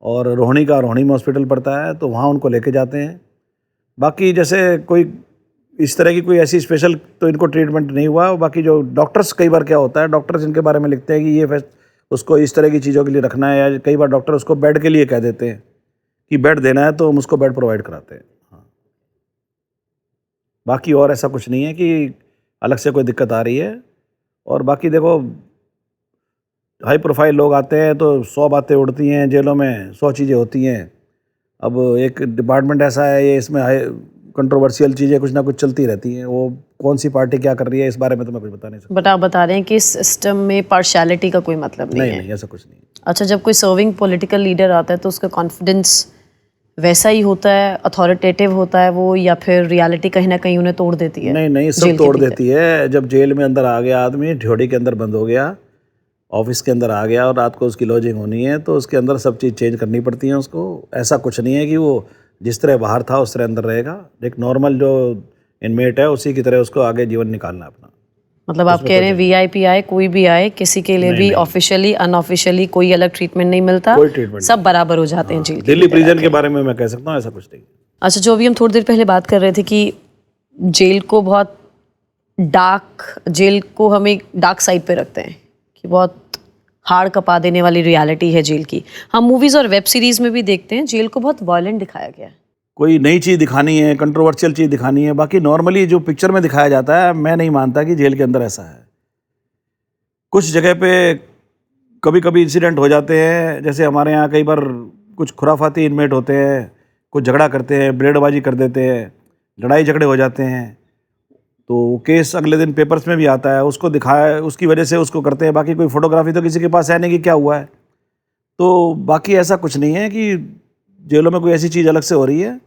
और रोहिणी का रोहिणी में हॉस्पिटल पड़ता है, तो वहाँ उनको लेके जाते हैं। बाकी जैसे कोई इस तरह की कोई ऐसी स्पेशल तो इनको ट्रीटमेंट नहीं हुआ। बाकी जो डॉक्टर्स, कई बार क्या होता है, डॉक्टर्स इनके बारे में लिखते हैं कि ये उसको इस तरह की चीज़ों के लिए रखना है, या कई बार डॉक्टर उसको बेड के लिए कह देते हैं कि बेड देना है, तो हम उसको बेड प्रोवाइड कराते हैं। हाँ, बाकी और ऐसा कुछ नहीं है कि अलग से कोई दिक्कत आ रही है। और बाकी देखो, हाई प्रोफाइल लोग आते हैं तो 100 बातें उड़ती हैं जेलों में, 100 चीज़ें होती हैं। अब एक डिपार्टमेंट ऐसा है, ये इसमें कंट्रोवर्शियल चीज़ें कुछ ना कुछ चलती रहती हैं। वो कौन सी पार्टी क्या कर रही है, इस बारे में तो मैं कुछ बता नहीं सकता। बट आप बता रहे हैं कि इस सिस्टम में पार्शियलिटी का कोई मतलब नहीं है। नहीं, ऐसा कुछ नहीं। अच्छा, जब कोई सर्विंग पॉलिटिकल लीडर आता है तो उसका कॉन्फिडेंस वैसा ही होता है, अथॉरिटेटिव होता है वो, या फिर रियलिटी कहीं ना कहीं उन्हें तोड़ देती है? नहीं, सब तोड़ देती है। जब जेल में अंदर आ गया आदमी, ड्योढ़ी के अंदर बंद हो गया, ऑफिस के अंदर आ गया, और रात को उसकी लॉजिंग होनी है, तो उसके अंदर सब चीज़ चेंज करनी पड़ती है उसको। ऐसा कुछ नहीं है कि वो जिस तरह बाहर था उस तरह अंदर रहेगा। एक नॉर्मल जो इनमेट है उसी की तरह उसको आगे जीवन निकालना अपना। मतलब आप कह रहे हैं वीआईपी आए, कोई भी आए, किसी के लिए भी ऑफिशियली अनऑफिशियली कोई अलग ट्रीटमेंट नहीं मिलता, कोई ट्रीटमेंट सब बराबर हो जाते हैं जेल के दिल्ली प्रिजन के बारे में मैं कह सकता हूँ, ऐसा कुछ नहीं। अच्छा, जो अभी हम थोड़ी देर पहले बात कर रहे थे कि जेल को बहुत जेल को हम एक डार्क साइड पे रखते हैं कि बहुत हाड़ कपा देने वाली रियलिटी है जेल की। हम मूवीज़ और वेब सीरीज़ में भी देखते हैं जेल को बहुत वायलेंट दिखाया गया है। कोई नई चीज़ दिखानी है, कंट्रोवर्शियल चीज़ दिखानी है। बाकी नॉर्मली जो पिक्चर में दिखाया जाता है, मैं नहीं मानता कि जेल के अंदर ऐसा है। कुछ जगह पे कभी कभी इंसिडेंट हो जाते हैं, जैसे हमारे यहाँ कई बार कुछ खुराफाती इनमेट होते हैं, कुछ झगड़ा करते हैं, ब्लेडबाजी कर देते हैं, लड़ाई झगड़े हो जाते हैं, तो केस अगले दिन पेपर्स में भी आता है, उसको दिखाया, उसकी वजह से उसको करते हैं। बाकी कोई फोटोग्राफी तो किसी के पास है नहीं कि क्या हुआ है। तो बाकी ऐसा कुछ नहीं है कि जेलों में कोई ऐसी चीज़ अलग से हो रही है,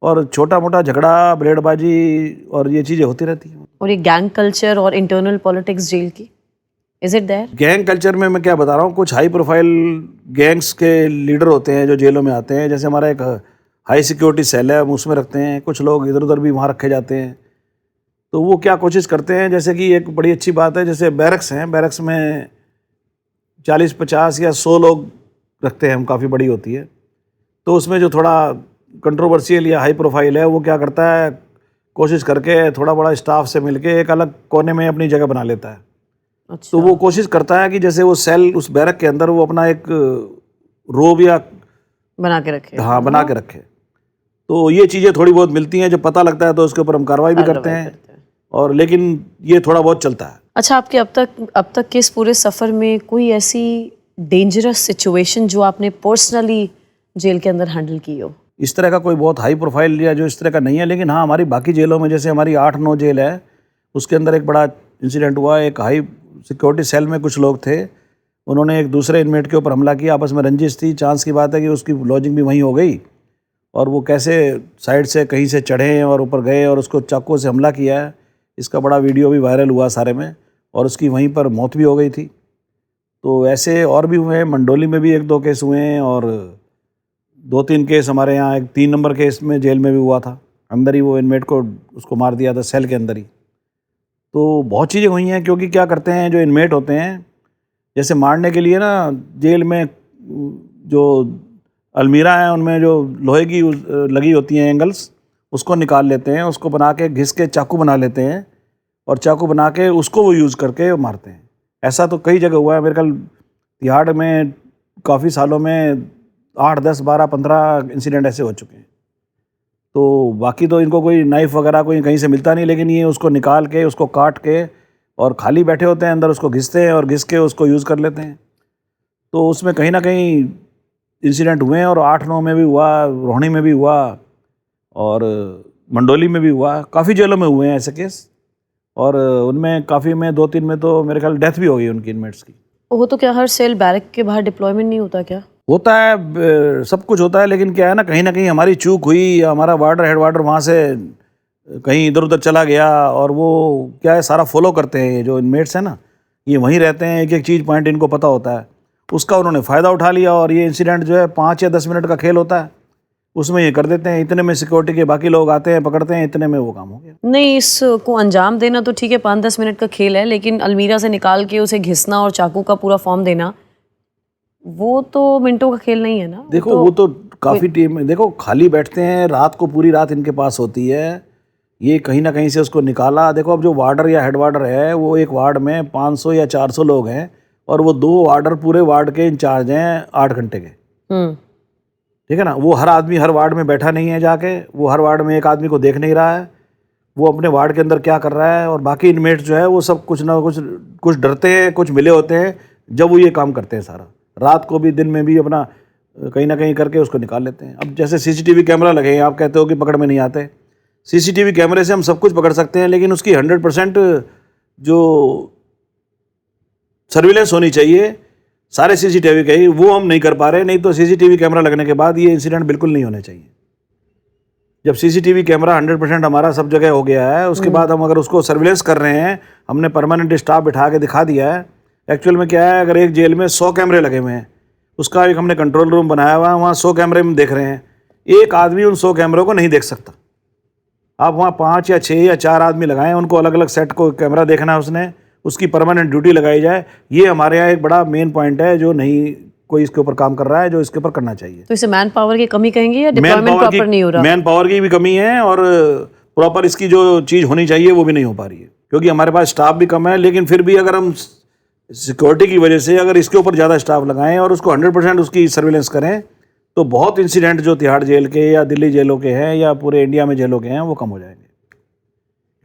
और छोटा मोटा झगड़ा, ब्लेडबाजी और ये चीज़ें होती रहती हैं। और ये गैंग कल्चर और इंटरनल पॉलिटिक्स जेल की, is it there? Gang culture में मैं क्या बता रहा हूँ, कुछ हाई प्रोफाइल गैंग्स के लीडर होते हैं जो जेलों में आते हैं। जैसे हमारा एक हाई सिक्योरिटी सेल है, हम उसमें रखते हैं। कुछ लोग इधर उधर भी वहाँ रखे जाते हैं। तो वो क्या कोशिश करते हैं, जैसे कि एक बड़ी अच्छी बात है, जैसे बैरक्स हैं, बैरक्स में 40, 50 या 100 लोग रखते हैं हम, काफ़ी बड़ी होती है। तो उसमें जो थोड़ा कंट्रोवर्शियल या हाई प्रोफाइल है, वो क्या करता है, कोशिश करके थोड़ा बड़ा स्टाफ से मिलके एक अलग कोने में अपनी जगह बना लेता है। अच्छा। तो वो कोशिश करता है कि जैसे वो सेल, उस बैरक के अंदर वो अपना एक रोब या बना के रखे। हाँ बना के रखे। तो ये चीज़ें थोड़ी बहुत मिलती हैं, जब पता लगता है तो उसके ऊपर हम कार्रवाई भी करते हैं, और लेकिन ये थोड़ा बहुत चलता है। अच्छा, आपके अब तक के इस पूरे सफ़र में कोई ऐसी डेंजरस सिचुएशन जो आपने पर्सनली जेल के अंदर हैंडल की हो? इस तरह का कोई बहुत हाई प्रोफाइल या जो इस तरह का नहीं है, लेकिन हाँ हमारी बाकी जेलों में, जैसे हमारी 8-9 जेल है, उसके अंदर एक बड़ा इंसिडेंट हुआ। एक हाई सिक्योरिटी सेल में कुछ लोग थे, उन्होंने एक दूसरे इनमेट के ऊपर हमला किया। आपस में रंजिश थी, चांस की बात है कि उसकी लॉजिंग भी वहीं हो गई, और वो कैसे साइड से कहीं से चढ़े और ऊपर गए और उसको चाकू से हमला किया है। इसका बड़ा वीडियो भी वायरल हुआ सारे में, और उसकी वहीं पर मौत भी हो गई थी। तो ऐसे और भी हुए हैं, मंडोली में भी 1-2 केस हुए हैं, और 2-3 केस हमारे यहाँ, एक 3 नंबर केस में जेल में भी हुआ था। अंदर ही वो इनमेट को उसको मार दिया था, सेल के अंदर ही। तो बहुत चीज़ें हुई हैं, क्योंकि क्या करते हैं जो इनमेट होते हैं, जैसे मारने के लिए ना, जेल में जो अलमीरा है उनमें जो लोहे की लगी होती हैं एंगल्स, उसको निकाल लेते हैं, उसको बना के घिस के चाकू बना लेते हैं, और चाकू बना के उसको वो यूज़ करके मारते हैं। ऐसा तो कई जगह हुआ है। मेरे ख्याल तिहाड़ में काफ़ी सालों में 8, 10, 12, 15 इंसिडेंट ऐसे हो चुके हैं। तो बाकी तो इनको कोई नाइफ वगैरह कोई कहीं से मिलता नहीं, लेकिन ये उसको निकाल के उसको काट के और खाली बैठे होते हैं अंदर, उसको घिसते हैं और घिस के उसको यूज़ कर लेते हैं। तो उसमें कहीं ना कहीं इंसिडेंट हुए हैं, और 8-9 में भी हुआ, रोहिणी में भी हुआ, और मंडोली में भी हुआ, काफ़ी जेलों में हुए हैं ऐसे केस। और उनमें काफ़ी में 2-3 में तो मेरे ख्याल डेथ भी हो गई उनकी इनमेट्स की। वो तो क्या हर सेल बैरक के बाहर डिप्लॉयमेंट नहीं होता क्या? होता है, सब कुछ होता है, लेकिन क्या है ना, कहीं ना कहीं हमारी चूक हुई, या हमारा वार्डर हेड वार्डर वहाँ से कहीं इधर उधर चला गया, और वो क्या है सारा फॉलो करते हैं, ये जो इनमेट्स हैं ना ये वहीं रहते हैं, एक एक चीज़ पॉइंट इनको पता होता है, उसका उन्होंने फ़ायदा उठा लिया, और ये इंसिडेंट जो है 5 या 10 मिनट का खेल होता है, उसमें ये कर देते हैं, इतने में सिक्योरिटी के बाकी लोग आते हैं, पकड़ते हैं, इतने में वो काम हो गया। नहीं, इसको अंजाम देना तो ठीक है, 5-10 मिनट का खेल है, लेकिन अलमीरा से निकाल के उसे घिसना और चाकू का पूरा फॉर्म देना, वो तो मिनटों का खेल नहीं है ना। देखो वो तो काफ़ी टीम, देखो खाली बैठते हैं, रात को पूरी रात इनके पास होती है, ये कहीं ना कहीं से उसको निकाला। देखो अब जो वार्डर या हेड वार्डर है, वो एक वार्ड में 500 या 400 लोग हैं, और वो 2 वार्डर पूरे वार्ड के इंचार्ज हैं 8 घंटे के, ठीक है ना। वो हर आदमी हर वार्ड में बैठा नहीं है जाके, वो हर वार्ड में एक आदमी को देख नहीं रहा है, वो अपने वार्ड के अंदर क्या कर रहा है, और बाकी इनमेट्स जो है वो सब कुछ ना कुछ डरते हैं, कुछ मिले होते हैं, जब वो ये काम करते हैं सारा, रात को भी दिन में भी अपना कहीं ना कहीं करके उसको निकाल लेते हैं। अब जैसे सीसीटीवी कैमरा लगे हैं, आप कहते हो कि पकड़ में नहीं आते, सीसीटीवी कैमरे से हम सब कुछ पकड़ सकते हैं, लेकिन उसकी 100% जो सर्विलेंस होनी चाहिए सारे सीसीटीवी का ही, वो हम नहीं कर पा रहे। नहीं तो सीसीटीवी कैमरा लगने के बाद ये इंसिडेंट बिल्कुल नहीं होने चाहिए। जब सीसीटीवी कैमरा 100% हमारा सब जगह हो गया है, उसके बाद हम अगर उसको सर्विलेंस कर रहे हैं, हमने परमानेंट स्टाफ बिठा के दिखा दिया है। एक्चुअल में क्या है, अगर एक जेल में 100 कैमरे लगे हुए हैं, उसका एक हमने कंट्रोल रूम बनाया हुआ है, वहाँ 100 कैमरे में देख रहे हैं, एक आदमी उन 100 कैमरों को नहीं देख सकता। आप वहाँ 5 या 6 या 4 आदमी लगाएं, उनको अलग अलग सेट को कैमरा देखना है, उसने उसकी परमानेंट ड्यूटी लगाई जाए। ये हमारे यहाँ एक बड़ा मेन पॉइंट है, जो नहीं कोई इसके ऊपर काम कर रहा है, जो इसके ऊपर करना चाहिए। तो इसे मैन पावर की कमी कहेंगे या डिप्लॉयमेंट प्रॉपर नहीं हो रहा? मैन पावर की भी कमी है, और प्रॉपर इसकी जो चीज़ होनी चाहिए वो भी नहीं हो पा रही है, क्योंकि हमारे पास स्टाफ भी कम है। लेकिन फिर भी अगर हम सिक्योरिटी की वजह से अगर इसके ऊपर ज़्यादा स्टाफ लगाएं और उसको 100% उसकी सर्विलेंस करें, तो बहुत इंसिडेंट जो तिहाड़ जेल के या दिल्ली जेलों के हैं या पूरे इंडिया में जेलों के हैं, वो कम हो जाएंगे,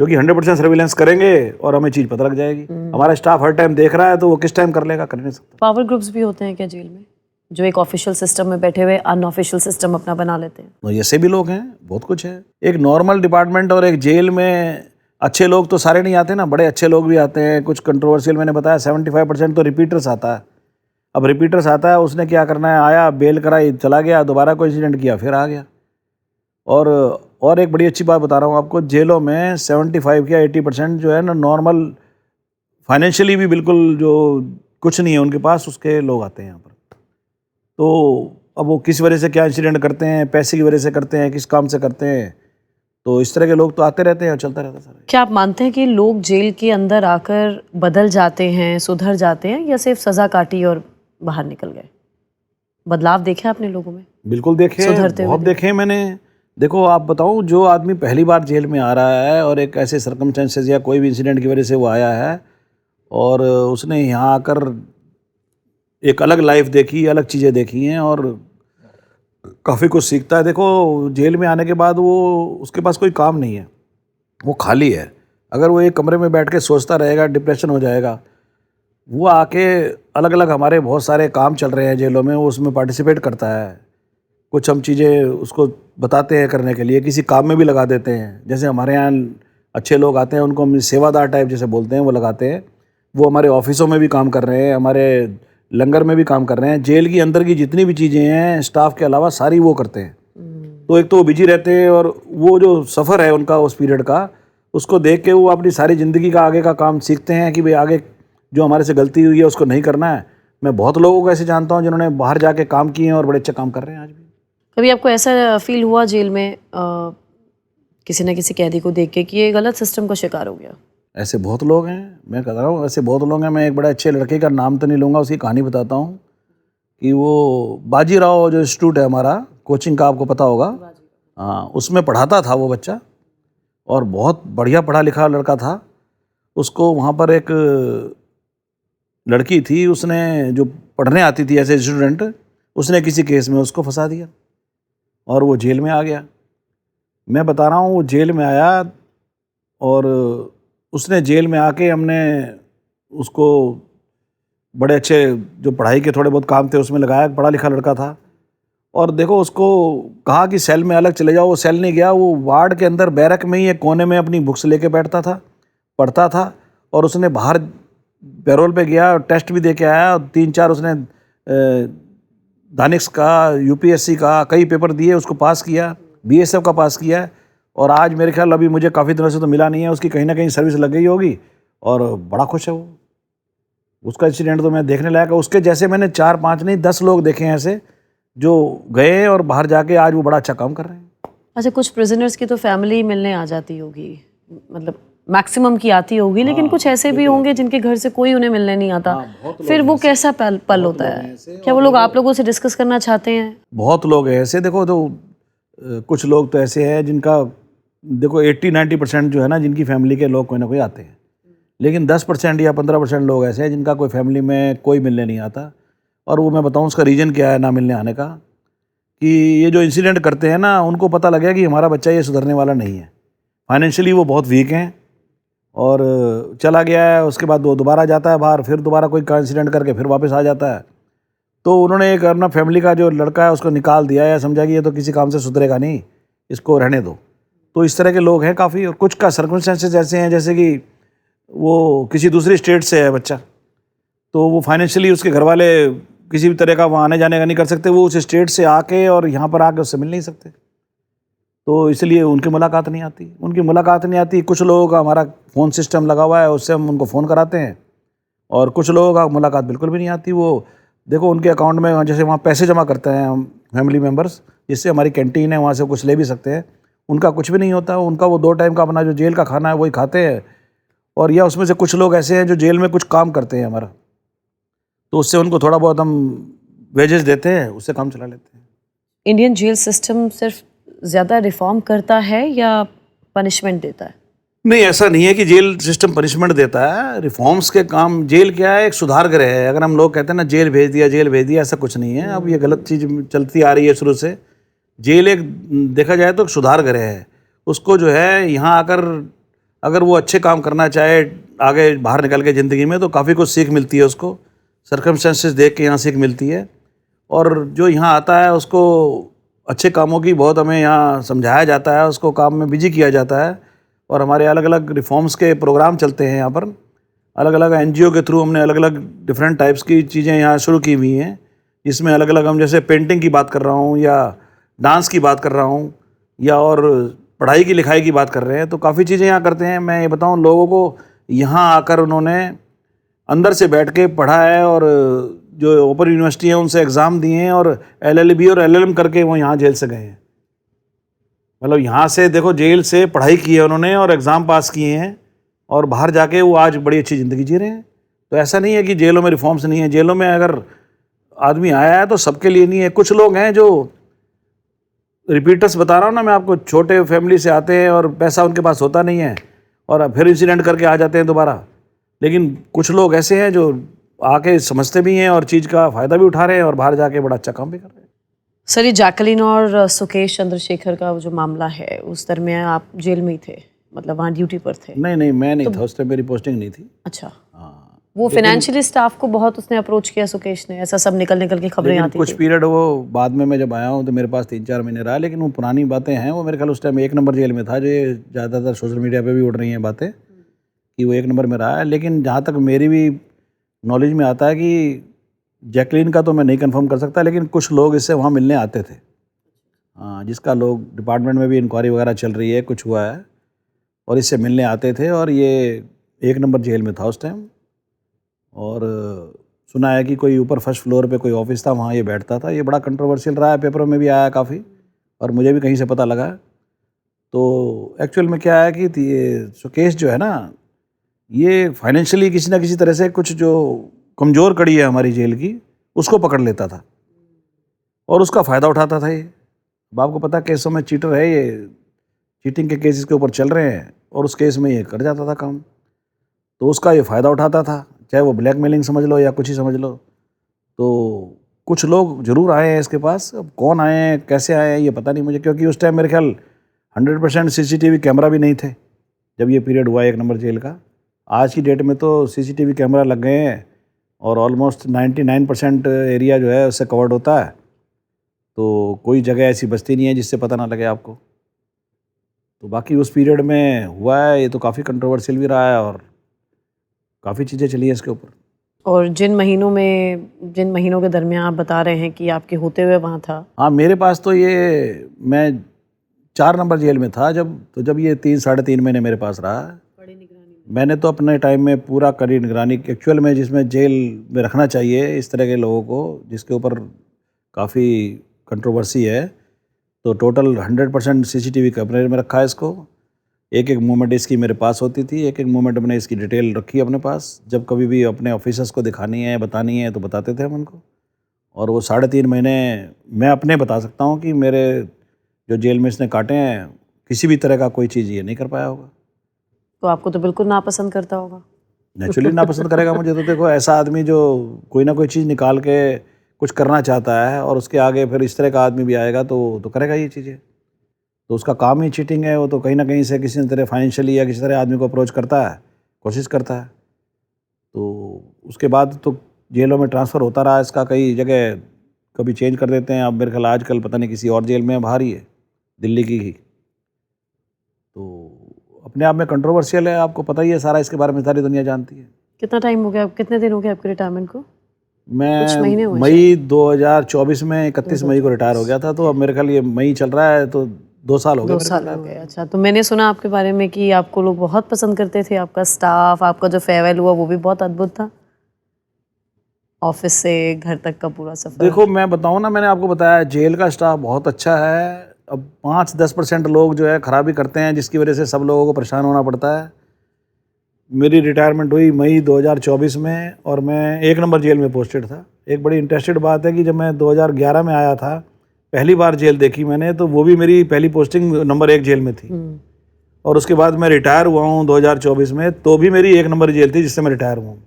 क्योंकि 100% सर्विलेंस करेंगे और हमें चीज़ पता लग जाएगी। हमारा स्टाफ हर टाइम देख रहा है, तो वो किस टाइम कर लेगा, कर नहीं सकता। पावर ग्रुप्स भी होते हैं क्या जेल में, जो एक ऑफिशियल सिस्टम में बैठे हुए अनऑफिशियल सिस्टम अपना बना लेते हैं? तो ऐसे भी लोग हैं, बहुत कुछ है। एक नॉर्मल डिपार्टमेंट और एक जेल में अच्छे लोग तो सारे नहीं आते ना, बड़े अच्छे लोग भी आते हैं। कुछ कंट्रोवर्शियल, मैंने बताया 75% तो रिपीटर्स आता है। अब रिपीटर्स आता है, उसने क्या करना है, आया बेल कराई चला गया, दोबारा कोई इंसिडेंट किया फिर आ गया। और एक बड़ी अच्छी बात बता रहा हूँ आपको, जेलों में 75 या 80% जो है ना, नॉर्मल फाइनेंशियली भी बिल्कुल जो कुछ नहीं है उनके पास, उसके लोग आते हैं यहाँ पर। तो अब वो किस वजह से क्या इंसिडेंट करते हैं, पैसे की वजह से करते हैं, किस काम से करते हैं, तो इस तरह के लोग तो आते रहते हैं और चलता रहता है सारा। क्या आप मानते हैं कि लोग जेल के अंदर आकर बदल जाते हैं, सुधर जाते हैं, या सिर्फ सजा काटी और बाहर निकल गए? बदलाव देखे आपने लोगों में? बिल्कुल देखे, सुधरते बहुत देखे मैंने। देखो आप बताऊं, जो आदमी पहली बार जेल में आ रहा है और एक ऐसे सर्कमस्टेंसेस या कोई भी इंसिडेंट की वजह से वो आया है, और उसने यहाँ आकर एक अलग लाइफ देखी, अलग चीज़ें देखी हैं, और काफ़ी कुछ सीखता है। देखो जेल में आने के बाद वो उसके पास कोई काम नहीं है, वो खाली है। अगर वो एक कमरे में बैठ के सोचता रहेगा, डिप्रेशन हो जाएगा। वो आके अलग अलग हमारे बहुत सारे काम चल रहे हैं जेलों में, वो उसमें पार्टिसिपेट करता है। कुछ हम चीज़ें उसको बताते हैं करने के लिए, किसी काम में भी लगा देते हैं। जैसे हमारे यहाँ अच्छे लोग आते हैं, उनको हम सेवादार टाइप जैसे बोलते हैं, वो लगाते हैं। वो हमारे ऑफिसों में भी काम कर रहे हैं, हमारे लंगर में भी काम कर रहे हैं। जेल की अंदर की जितनी भी चीज़ें हैं स्टाफ के अलावा सारी वो करते हैं। तो एक तो वो बिजी रहते हैं, और वो जो सफ़र है उनका उस पीरियड का, उसको देख के वो अपनी सारी ज़िंदगी का आगे का काम सीखते हैं कि भाई आगे जो हमारे से गलती हुई है उसको नहीं करना है। मैं बहुत लोगों को ऐसे जानता हूँ जिन्होंने बाहर जाके काम किए हैं और बड़े अच्छे काम कर रहे हैं आज भी। कभी आपको ऐसा फील हुआ जेल में किसी न किसी कैदी को देख के कि ये गलत सिस्टम का शिकार हो गया? ऐसे बहुत लोग हैं, मैं कह रहा हूँ ऐसे बहुत लोग हैं। मैं एक बड़े अच्छे लड़के का नाम तो नहीं लूँगा, उसकी कहानी बताता हूँ कि वो बाजीराव जो इंस्टीट्यूट है हमारा कोचिंग का, आपको पता होगा, हाँ, उसमें पढ़ाता था वो बच्चा, और बहुत बढ़िया पढ़ा लिखा लड़का था। उसको वहाँ पर एक लड़की थी, उसने जो पढ़ने आती थी ऐसे स्टूडेंट, उसने किसी केस में उसको फंसा दिया और वो जेल में आ गया। मैं बता रहा हूँ, वो जेल में आया और उसने जेल में आके हमने उसको बड़े अच्छे जो पढ़ाई के थोड़े बहुत काम थे उसमें लगाया, पढ़ा लिखा लड़का था। और देखो उसको कहा कि सेल में अलग चले जाओ, वो सेल नहीं गया, वो वार्ड के अंदर बैरक में ही एक कोने में अपनी बुक्स लेके बैठता था, पढ़ता था। और उसने बाहर पैरोल पे गया, टेस्ट भी दे के आया, 3-4 उसने दानिश का, यूपीएससी का कई पेपर दिए, उसको पास किया, बीएसएफ का पास किया। और आज मेरे ख्याल, अभी मुझे काफ़ी दिनों से तो मिला नहीं है, उसकी कहीं ना कहीं सर्विस लग गई होगी और बड़ा खुश है वो। उसका इंसिडेंट तो मैं देखने लायक है। उसके जैसे मैंने 4-5 नहीं 10 लोग देखे हैं ऐसे, जो गए और बाहर जाके आज वो बड़ा अच्छा काम कर रहे हैं। अच्छा, कुछ प्रिजनर्स की तो फैमिली मिलने आ जाती होगी, मतलब मैक्सिमम की आती होगी, लेकिन कुछ ऐसे भी होंगे जिनके घर से कोई उन्हें मिलने नहीं आता। फिर वो कैसा पल होता है? क्या वो लोग आप लोगों से डिस्कस करना चाहते हैं? बहुत लोग हैं ऐसे। देखो तो कुछ लोग तो ऐसे हैं जिनका, देखो 80-90% जो है ना, जिनकी फैमिली के लोग कोई ना कोई आते हैं, लेकिन 10% या 15% लोग ऐसे हैं जिनका कोई फैमिली में कोई मिलने नहीं आता। और वो मैं बताऊं उसका रीज़न क्या है ना मिलने आने का, कि ये जो इंसिडेंट करते हैं ना, उनको पता लग गया कि हमारा बच्चा ये सुधरने वाला नहीं है, फाइनेंशियली वो बहुत वीक हैं, और चला गया है। उसके बाद वो दोबारा जाता है बाहर, फिर दोबारा कोई का इंसिडेंट करके फिर वापस आ जाता है। तो उन्होंने एक अपना फैमिली का जो लड़का है उसको निकाल दिया, या समझा कि ये तो किसी काम से सुधरेगा नहीं, इसको रहने दो। तो इस तरह के लोग हैं काफ़ी। और कुछ का सर्कमस्टेंसेस ऐसे हैं, जैसे कि वो किसी दूसरी स्टेट से है बच्चा, तो वो फाइनेंशियली उसके घर वाले किसी भी तरह का वहाँ आने जाने का नहीं कर सकते, वो उस स्टेट से आके और यहाँ पर आके उससे मिल नहीं सकते, तो इसलिए उनकी मुलाकात नहीं आती। कुछ लोगों का हमारा फ़ोन सिस्टम लगा हुआ है, उससे हम उनको फ़ोन कराते हैं, और कुछ लोगों का मुलाकात बिल्कुल भी नहीं आती। वो देखो उनके अकाउंट में जैसे वहाँ पैसे जमा करते हैं हम फैमिली मेम्बर्स, जिससे हमारी कैंटीन है वहाँ से कुछ ले भी सकते हैं, उनका कुछ भी नहीं होता। उनका वो 2 टाइम का अपना जो जेल का खाना है वही खाते हैं। और या उसमें से कुछ लोग ऐसे हैं जो जेल में कुछ काम करते हैं हमारा, तो उससे उनको थोड़ा बहुत हम वेजेस देते हैं, उससे काम चला लेते हैं। इंडियन जेल सिस्टम सिर्फ ज़्यादा रिफॉर्म करता है या पनिशमेंट देता है? नहीं, ऐसा नहीं है कि जेल सिस्टम पनिशमेंट देता है। रिफॉर्म्स के काम, जेल क्या है, एक सुधार गृह है। अगर हम लोग कहते हैं ना जेल भेज दिया, ऐसा कुछ नहीं है। अब ये गलत चीज़ चलती आ रही है शुरू से। जेल एक देखा जाए तो एक सुधार गृह है। उसको जो है यहाँ आकर अगर वो अच्छे काम करना चाहे आगे बाहर निकल के ज़िंदगी में, तो काफ़ी कुछ सीख मिलती है उसको, सर्कमस्टेंसेस देख के यहाँ सीख मिलती है। और जो यहाँ आता है उसको अच्छे कामों की बहुत हमें यहाँ समझाया जाता है, उसको काम में बिजी किया जाता है। और हमारे अलग अलग रिफॉर्म्स के प्रोग्राम चलते हैं यहाँ पर, अलग अलग एनजीओ के थ्रू हमने अलग अलग डिफरेंट टाइप्स की चीज़ें यहाँ शुरू की हुई हैं, जिसमें अलग अलग हम जैसे पेंटिंग की बात कर रहा हूँ, या डांस की बात कर रहा हूँ, या और पढ़ाई की लिखाई की बात कर रहे हैं। तो काफ़ी चीज़ें यहाँ करते हैं। मैं ये बताऊँ, लोगों को यहाँ आकर उन्होंने अंदर से बैठ के पढ़ा है, और जो ओपन यूनिवर्सिटी है उनसे एग्ज़ाम दिए हैं, और LLB और LLM करके वो यहाँ जेल से गए हैं। मतलब यहाँ से देखो, जेल से पढ़ाई की है उन्होंने और एग्ज़ाम पास किए हैं, और बाहर जाके वो आज बड़ी अच्छी ज़िंदगी जी रहे हैं। तो ऐसा नहीं है कि जेलों में रिफॉर्म्स नहीं है। जेलों में अगर आदमी आया है तो सबके लिए नहीं है। कुछ लोग हैं जो रिपीटर्स, बता रहा हूँ ना मैं आपको, छोटे फैमिली से आते हैं और पैसा उनके पास होता नहीं है, और फिर इंसिडेंट करके आ जाते हैं दोबारा। लेकिन कुछ लोग ऐसे हैं जो आके समझते भी हैं और चीज़ का फ़ायदा भी उठा रहे हैं, और बाहर जाके बड़ा अच्छा काम भी कर रहे हैं। सर, ये जैकलीन और सुकेश चंद्रशेखर का जो मामला है, उस दरमियान आप जेल में ही थे, मतलब वहाँ ड्यूटी पर थे? नहीं, मैं नहीं था उस टाइम, मेरी पोस्टिंग नहीं थी। अच्छा। हाँ, वो फाइनेंशियली स्टाफ को बहुत उसने अप्रोच किया, सुकेश ने, ऐसा सब निकल के खबरें लेकिन आती कुछ थी। पीरियड वो बाद में मैं जब आया हूँ तो मेरे पास 3-4 महीने रहा, लेकिन वो पुरानी बातें हैं। वो मेरे ख्याल उस टाइम 1 नंबर जेल में था, जो ये ज़्यादातर सोशल मीडिया पे भी उड़ रही हैं बातें कि वो 1 नंबर में रहा है। लेकिन जहाँ तक मेरी भी नॉलेज में आता है कि जैकलीन का तो मैं नहीं कंफर्म कर सकता, लेकिन कुछ लोग इससे वहाँ मिलने आते थे। हाँ, जिसका लोग डिपार्टमेंट में भी इंक्वायरी वगैरह चल रही है, कुछ हुआ है, और इससे मिलने आते थे। और ये 1 नंबर जेल में था उस टाइम, और सुना है कि कोई ऊपर फर्स्ट फ्लोर पे कोई ऑफिस था, वहाँ ये बैठता था। ये बड़ा कंट्रोवर्शियल रहा है, पेपरों में भी आया काफ़ी, और मुझे भी कहीं से पता लगा। तो एक्चुअल में क्या है कि ये सुकेश जो है ना, ये फाइनेंशियली किसी ना किसी तरह से कुछ जो कमज़ोर कड़ी है हमारी जेल की, उसको पकड़ लेता था और उसका फ़ायदा उठाता था ये। अब आपको पता केसों में चीटर है ये, चीटिंग के केस इसके ऊपर चल रहे हैं, और उस केस में ये कर जाता था काम। तो उसका ये फ़ायदा उठाता था, चाहे वो ब्लैकमेलिंग समझ लो या कुछ ही समझ लो। तो कुछ लोग ज़रूर आए हैं इसके पास। अब कौन आए हैं, कैसे आए हैं, ये पता नहीं मुझे, क्योंकि उस टाइम मेरे ख्याल 100% CCTV कैमरा भी नहीं थे जब ये पीरियड हुआ 1 नंबर जेल का। आज की डेट में तो CCTV कैमरा लग गए हैं और ऑलमोस्ट 99% एरिया जो है उससे कवर्ड होता है, तो कोई जगह ऐसी बस्ती नहीं है जिससे पता ना लगे आपको। तो बाकी उस पीरियड में हुआ है, ये तो काफ़ी कंट्रोवर्शियल भी रहा है और काफ़ी चीज़ें चली हैं इसके ऊपर। और जिन महीनों के दरमियान आप बता रहे हैं कि आपके होते हुए वहाँ था। हाँ, मेरे पास तो ये मैं 4 नंबर जेल में था जब ये 3-3.5 महीने मेरे पास रहा। मैंने तो अपने टाइम में पूरा कड़ी निगरानी एक्चुअल में जिसमें जेल में रखना चाहिए इस तरह के लोगों को जिसके ऊपर काफ़ी कंट्रोवर्सी है, तो टोटल 100% CCTV कैमरे में रखा है इसको। एक एक मूवमेंट इसकी मेरे पास होती थी, एक एक मूवमेंट मैंने इसकी डिटेल रखी है अपने पास। जब कभी भी अपने ऑफिसर्स को दिखानी है बतानी है तो बताते थे हम उनको। और वो 3.5 महीने मैं अपने बता सकता हूँ कि मेरे जो जेल में इसने काटे हैं किसी भी तरह का कोई चीज़ ये नहीं कर पाया होगा। तो आपको तो बिल्कुल नापसंद करता होगा। नेचुरली नापसंद करेगा मुझे। तो देखो, ऐसा आदमी जो कोई ना कोई चीज़ निकाल के कुछ करना चाहता है और उसके आगे फिर इस तरह का आदमी भी आएगा तो करेगा ये चीज़ें। तो उसका काम ही चीटिंग है। वो तो कहीं ना कहीं से किसी तरह फाइनेंशियली या किसी तरह आदमी को अप्रोच करता है, कोशिश करता है। तो उसके बाद तो जेलों में ट्रांसफ़र होता रहा इसका, कई जगह कभी चेंज कर देते हैं। अब मेरे ख्याल आजकल पता नहीं किसी और जेल में बाहर ही है, दिल्ली की ही। तो अपने आप में कंट्रोवर्शियल है, आपको पता ही है सारा, इसके बारे में सारी दुनिया जानती है। कितना टाइम हो गया, कितने दिन हो गए आपके रिटायरमेंट को? कुछ महीने मैं हुए मई 2024 में 31 मई को रिटायर हो गया था, तो अब मेरे ख्याल ये मई चल रहा है तो 2 साल हो गए। 2 साल हो गए। अच्छा, तो मैंने सुना आपके बारे में कि आपको लोग बहुत पसंद करते थे, आपका स्टाफ, आपका जो फेयरवेल हुआ वो भी बहुत अद्भुत था, ऑफिस से घर तक का पूरा सफर। देखो, मैं बताऊं ना, मैंने आपको बताया जेल का स्टाफ बहुत अच्छा है। अब 5-10% लोग जो है खराबी करते हैं जिसकी वजह से सब लोगों को परेशान होना पड़ता है। मेरी रिटायरमेंट हुई मई 2024 में और मैं 1 नंबर जेल में पोस्टेड था। एक बड़ी इंटरेस्टेड बात है कि जब मैं 2011 में आया था, पहली बार जेल देखी मैंने, तो वो भी मेरी पहली पोस्टिंग नंबर 1 जेल में थी। और उसके बाद मैं रिटायर हुआ हूँ 2024 में, तो भी मेरी 1 नंबर जेल थी जिससे मैं रिटायर हुआ हूँ।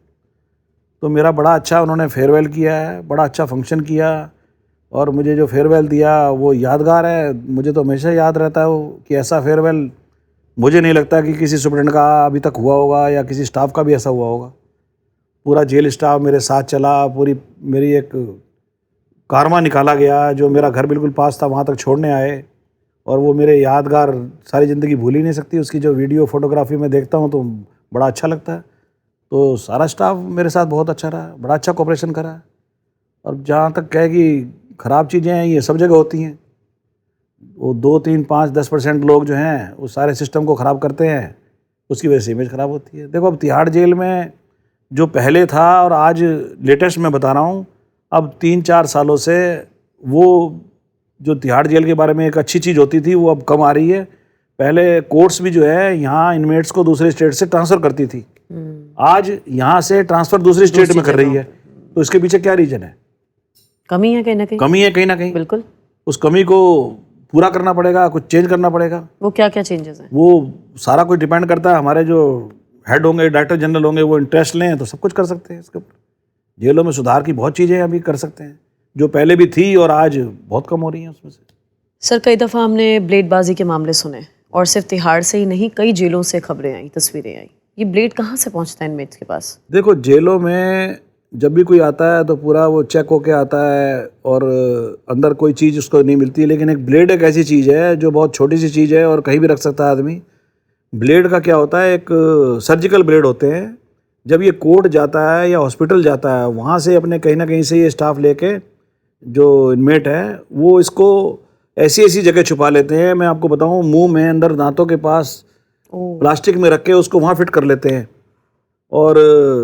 तो मेरा बड़ा अच्छा उन्होंने फेयरवेल किया है, बड़ा अच्छा फंक्शन किया और मुझे जो फेयरवेल दिया वो यादगार है। मुझे तो हमेशा याद रहता है वो कि ऐसा फेयरवेल मुझे नहीं लगता कि किसी सुपरिटेंडेंट का अभी तक हुआ होगा या किसी स्टाफ का भी ऐसा हुआ होगा। पूरा जेल स्टाफ मेरे साथ चला, पूरी मेरी एक कारवां निकाला गया, जो मेरा घर बिल्कुल पास था वहाँ तक छोड़ने आए और वो मेरे यादगार सारी ज़िंदगी भूल ही नहीं सकती। उसकी जो वीडियो फोटोग्राफी में देखता हूँ तो बड़ा अच्छा लगता है। तो सारा स्टाफ मेरे साथ बहुत अच्छा रहा, बड़ा अच्छा कोऑपरेशन करा। और जहाँ तक कहे कि ख़राब चीज़ें हैं, ये सब जगह होती हैं। वो 2, 3, 5, 10% लोग जो हैं वो सारे सिस्टम को ख़राब करते हैं, उसकी वजह से इमेज ख़राब होती है। देखो, अब तिहाड़ जेल में जो पहले था और आज लेटेस्ट मैं बता रहा हूँ, अब 3-4 सालों से वो जो तिहाड़ जेल के बारे में एक अच्छी चीज़ होती थी वो अब कम आ रही है। पहले कोर्ट्स भी जो है यहाँ इनमेट्स को दूसरे स्टेट से ट्रांसफ़र करती थी, आज यहाँ से ट्रांसफ़र दूसरी स्टेट में कर रही है। तो इसके पीछे क्या रीज़न है? कमी है कहीं ना कहीं। कमी है कहीं ना कहीं, बिल्कुल। उस कमी को पूरा करना पड़ेगा, कुछ चेंज करना पड़ेगा। वो क्या क्या चेंजेस हैं? वो सारा कुछ डिपेंड करता है, हमारे जो हेड होंगे, डायरेक्टर जनरल होंगे, वो इंटरेस्ट लें तो सब कुछ कर सकते हैं इसके ऊपर। जेलों में सुधार की बहुत चीज़ें अभी कर सकते हैं जो पहले भी थी और आज बहुत कम हो रही हैं उसमें से। सर, कई दफ़ा हमने ब्लेडबाजी के मामले सुने और सिर्फ तिहाड़ से ही नहीं, कई जेलों से खबरें आई, तस्वीरें आई। ये ब्लेड कहाँ से पहुँचता है इनमेट्स के पास? देखो, जेलों में जब भी कोई आता है तो पूरा वो चेक होके आता है और अंदर कोई चीज़ उसको नहीं मिलती है। लेकिन एक ब्लेड एक ऐसी चीज़ है जो बहुत छोटी सी चीज़ है और कहीं भी रख सकता है आदमी। ब्लेड का क्या होता है, एक सर्जिकल ब्लेड होते हैं। जब ये कोर्ट जाता है या हॉस्पिटल जाता है, वहाँ से अपने कहीं ना कहीं से ये स्टाफ लेके जो इनमेट है वो इसको ऐसी ऐसी जगह छुपा लेते हैं। मैं आपको बताऊँ, मुंह में, अंदर दांतों के पास प्लास्टिक में रख के उसको वहाँ फिट कर लेते हैं। और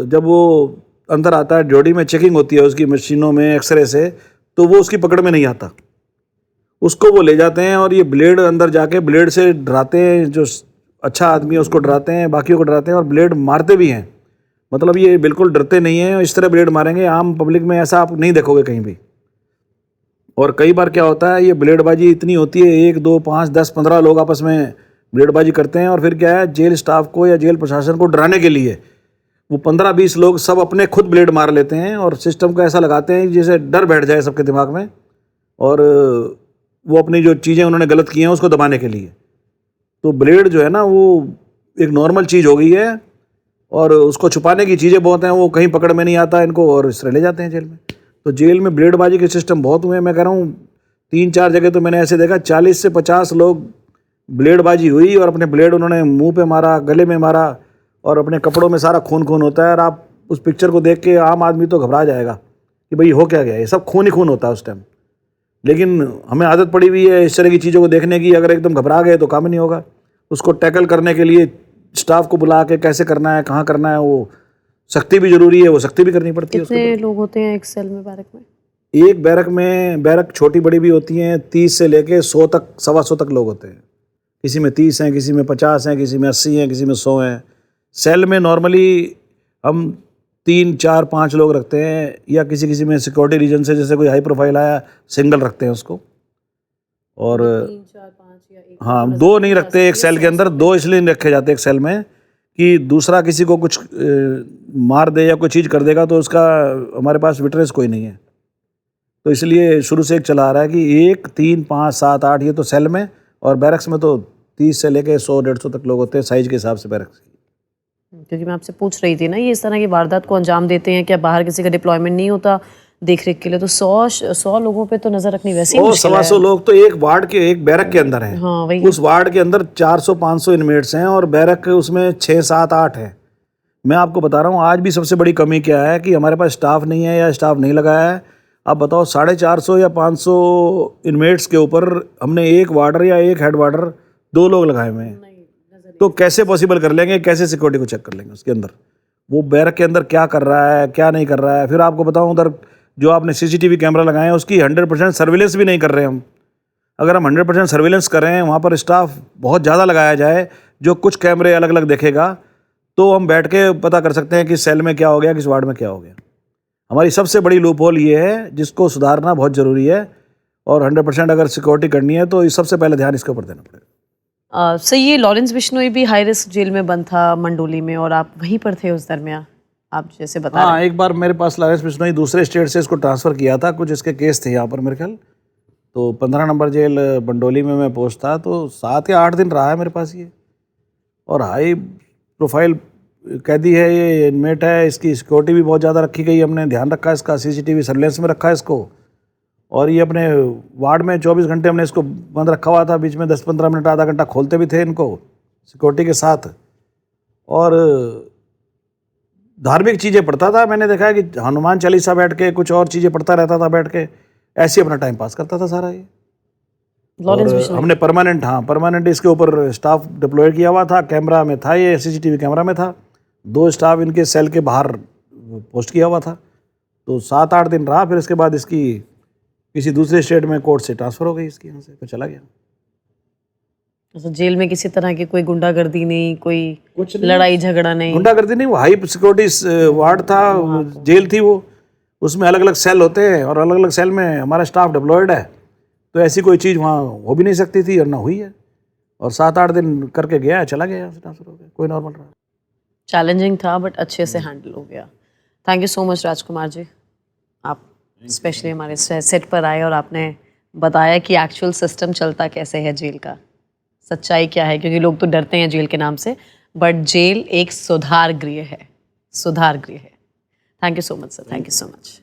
जब वो अंदर आता है, बॉडी में चेकिंग होती है उसकी मशीनों में, एक्सरे से, तो वो उसकी पकड़ में नहीं आता। उसको वो ले जाते हैं और ये ब्लेड अंदर जाके ब्लेड से डराते हैं। जो अच्छा आदमी है उसको डराते हैं, बाकियों को डराते हैं और ब्लेड मारते भी हैं। मतलब ये बिल्कुल डरते नहीं हैं। इस तरह ब्लेड मारेंगे, आम पब्लिक में ऐसा आप नहीं देखोगे कहीं भी। और कई बार क्या होता है, ये ब्लेडबाजी इतनी होती है, 1, 2, 5, 10, 15 लोग आपस में ब्लेडबाजी करते हैं और फिर क्या है, जेल स्टाफ को या जेल प्रशासन को डराने के लिए वो 15-20 लोग सब अपने खुद ब्लेड मार लेते हैं और सिस्टम को ऐसा लगाते हैं जैसे डर बैठ जाए सबके दिमाग में, और वो अपनी जो चीज़ें उन्होंने गलत की हैं उसको दबाने के लिए। तो ब्लेड जो है ना वो एक नॉर्मल चीज़ हो गई है और उसको छुपाने की चीज़ें बहुत हैं, वो कहीं पकड़ में नहीं आता इनको और इस तरह ले जाते हैं जेल में। तो जेल में ब्लेडबाजी के सिस्टम बहुत हुए हैं। मैं कह रहा हूँ 3-4 जगह तो मैंने ऐसे देखा 40 से 50 लोग ब्लेडबाजी हुई और अपने ब्लेड उन्होंने मुंह पे मारा, गले में मारा और अपने कपड़ों में सारा खून खून होता है। और आप उस पिक्चर को देख के आम आदमी तो घबरा जाएगा कि भाई हो क्या गया, ये सब खून ही खून होता है उस टाइम। लेकिन हमें आदत पड़ी हुई है इस तरह की चीज़ों को देखने की, अगर एकदम घबरा गए तो काम ही नहीं होगा। उसको टैकल करने के लिए स्टाफ को बुला के कैसे करना है, कहाँ करना है, वो सख्ती भी जरूरी है, वो सख्ती भी करनी पड़ती है। कितने लोग होते हैं एक सेल में, बैरक में? एक बैरक छोटी बड़ी भी होती हैं, 30 से लेके 100 तक, 125 तक लोग होते हैं। किसी में 30 हैं, किसी में 50 हैं, किसी में 80 हैं, किसी में 100 हैं। सेल में नॉर्मली हम 3, 4, 5 लोग रखते हैं, या किसी किसी में सिक्योरिटी रीजन से जैसे कोई हाई प्रोफाइल आया सिंगल रखते हैं उसको। और 3, 4, 5 या एक? हाँ, 2 नहीं रखते एक सेल के अंदर। 2 इसलिए नहीं रखे जाते एक सेल में कि दूसरा किसी को कुछ मार दे या कोई चीज़ कर देगा तो उसका हमारे पास विटनेस कोई नहीं है। तो इसलिए शुरू से एक चला आ रहा है कि 1, 3, 5, 7, 8 ये तो सेल में, और बैरक्स में तो 30 से लेके 100-150 तक लोग होते हैं साइज के हिसाब से बैरक्स की। क्योंकि मैं आपसे पूछ रही थी ना, ये इस तरह की वारदात को अंजाम देते हैं, क्या बाहर किसी का डिप्लॉयमेंट नहीं होता देख रेख के लिए? तो 100 लोगों पे तो नजर रखनी वैसे ही मुश्किल है। 100-125 लोग तो एक वार्ड के, एक बैरक के अंदर हैं। हाँ वही। उस वार्ड के अंदर 400-500 इनमेट्स हैं और बैरक उसमें 6, 7, 8 हैं। मैं आपको बता रहा हूँ आज भी सबसे बड़ी कमी क्या है कि हमारे पास स्टाफ नहीं है या स्टाफ नहीं लगाया है। आप बताओ 450 या 500 इनमेट्स के ऊपर हमने एक वार्डर या एक हेड वार्डर 2 लोग लगाए हुए हैं, तो कैसे पॉसिबल कर लेंगे, कैसे सिक्योरिटी को चेक कर लेंगे उसके अंदर? वो बैरक के अंदर क्या कर रहा है, क्या नहीं कर रहा है। फिर आपको बताऊं उधर जो आपने CCTV कैमरा लगाए हैं उसकी 100% सर्विलेंस भी नहीं कर रहे हम। अगर हम 100% सर्विलेंस करें, वहाँ पर स्टाफ बहुत ज़्यादा लगाया जाए जो कुछ कैमरे अलग अलग देखेगा, तो हम बैठ के पता कर सकते हैं कि सेल में क्या हो गया, किस वार्ड में क्या हो गया। हमारी सबसे बड़ी लूप होल ये है जिसको सुधारना बहुत ज़रूरी है, और 100% अगर सिक्योरिटी करनी है तो सबसे पहले ध्यान इसके ऊपर देना पड़ेगा। सर, ये लॉरेंस बिश्नोई भी हाई रिस्क जेल में बंद था मंडोली में, और आप वहीं पर थे उस दरमियान, आप जैसे बता रहे हैं। हाँ, एक बार मेरे पास लॉरेंस बिश्नोई दूसरे स्टेट से इसको ट्रांसफ़र किया था, कुछ इसके केस थे यहाँ पर मेरे ख्याल। तो 15 नंबर जेल बंडोली में मैं पोस्ट था, तो 7 या 8 दिन रहा है मेरे पास ये। और हाई प्रोफाइल कैदी है ये, इनमेट है, इसकी सिक्योरिटी भी बहुत ज़्यादा रखी गई, हमने ध्यान रखा है इसका, CCTV सर्विलेंस में रखा है इसको। और ये अपने वार्ड में 24 घंटे हमने इसको बंद रखा हुआ था, बीच में 10-15 मिनट, आधा घंटा खोलते भी थे इनको सिक्योरिटी के साथ। और धार्मिक चीज़ें पढ़ता था, मैंने देखा है कि हनुमान चालीसा बैठ के कुछ और चीज़ें पढ़ता रहता था बैठ के, ऐसे अपना टाइम पास करता था सारा ये। लॉरेंस और बिश्नोई हमने परमानेंट इसके ऊपर स्टाफ डिप्लॉय किया हुआ था, कैमरा में था, ये CCTV कैमरा में था, 2 स्टाफ इनके सेल के बाहर पोस्ट किया हुआ था। तो 7-8 दिन रहा, फिर इसके बाद इसकी किसी दूसरे स्टेट में कोर्ट से ट्रांसफ़र हो गई इसकी, यहाँ से फिर चला गया। अच्छा, जेल में किसी तरह की कोई गुंडागर्दी नहीं, कोई कुछ लड़ाई झगड़ा नहीं? गुंडागर्दी नहीं, वो हाई सिक्योरिटी वार्ड था, जेल थी वो, उसमें अलग अलग सेल होते हैं और अलग अलग सेल में हमारा स्टाफ डिप्लॉयड है, तो ऐसी कोई चीज़ वहाँ हो भी नहीं सकती थी और ना हुई है। और 7-8 दिन करके गया, चला गया, यहाँ से ट्रांसफ़र हो गया, कोई नॉर्मल रहा। चैलेंजिंग था बट अच्छे से हैंडल हो गया। Thank you so much Rajkumar ji, आप स्पेशली हमारे सेट पर आए और आपने बताया कि एक्चुअल सिस्टम चलता कैसे है जेल का, सच्चाई क्या है, क्योंकि लोग तो डरते हैं जेल के नाम से, बट जेल एक सुधार गृह है, सुधार गृह है। Thank you so much sir, thank you so much.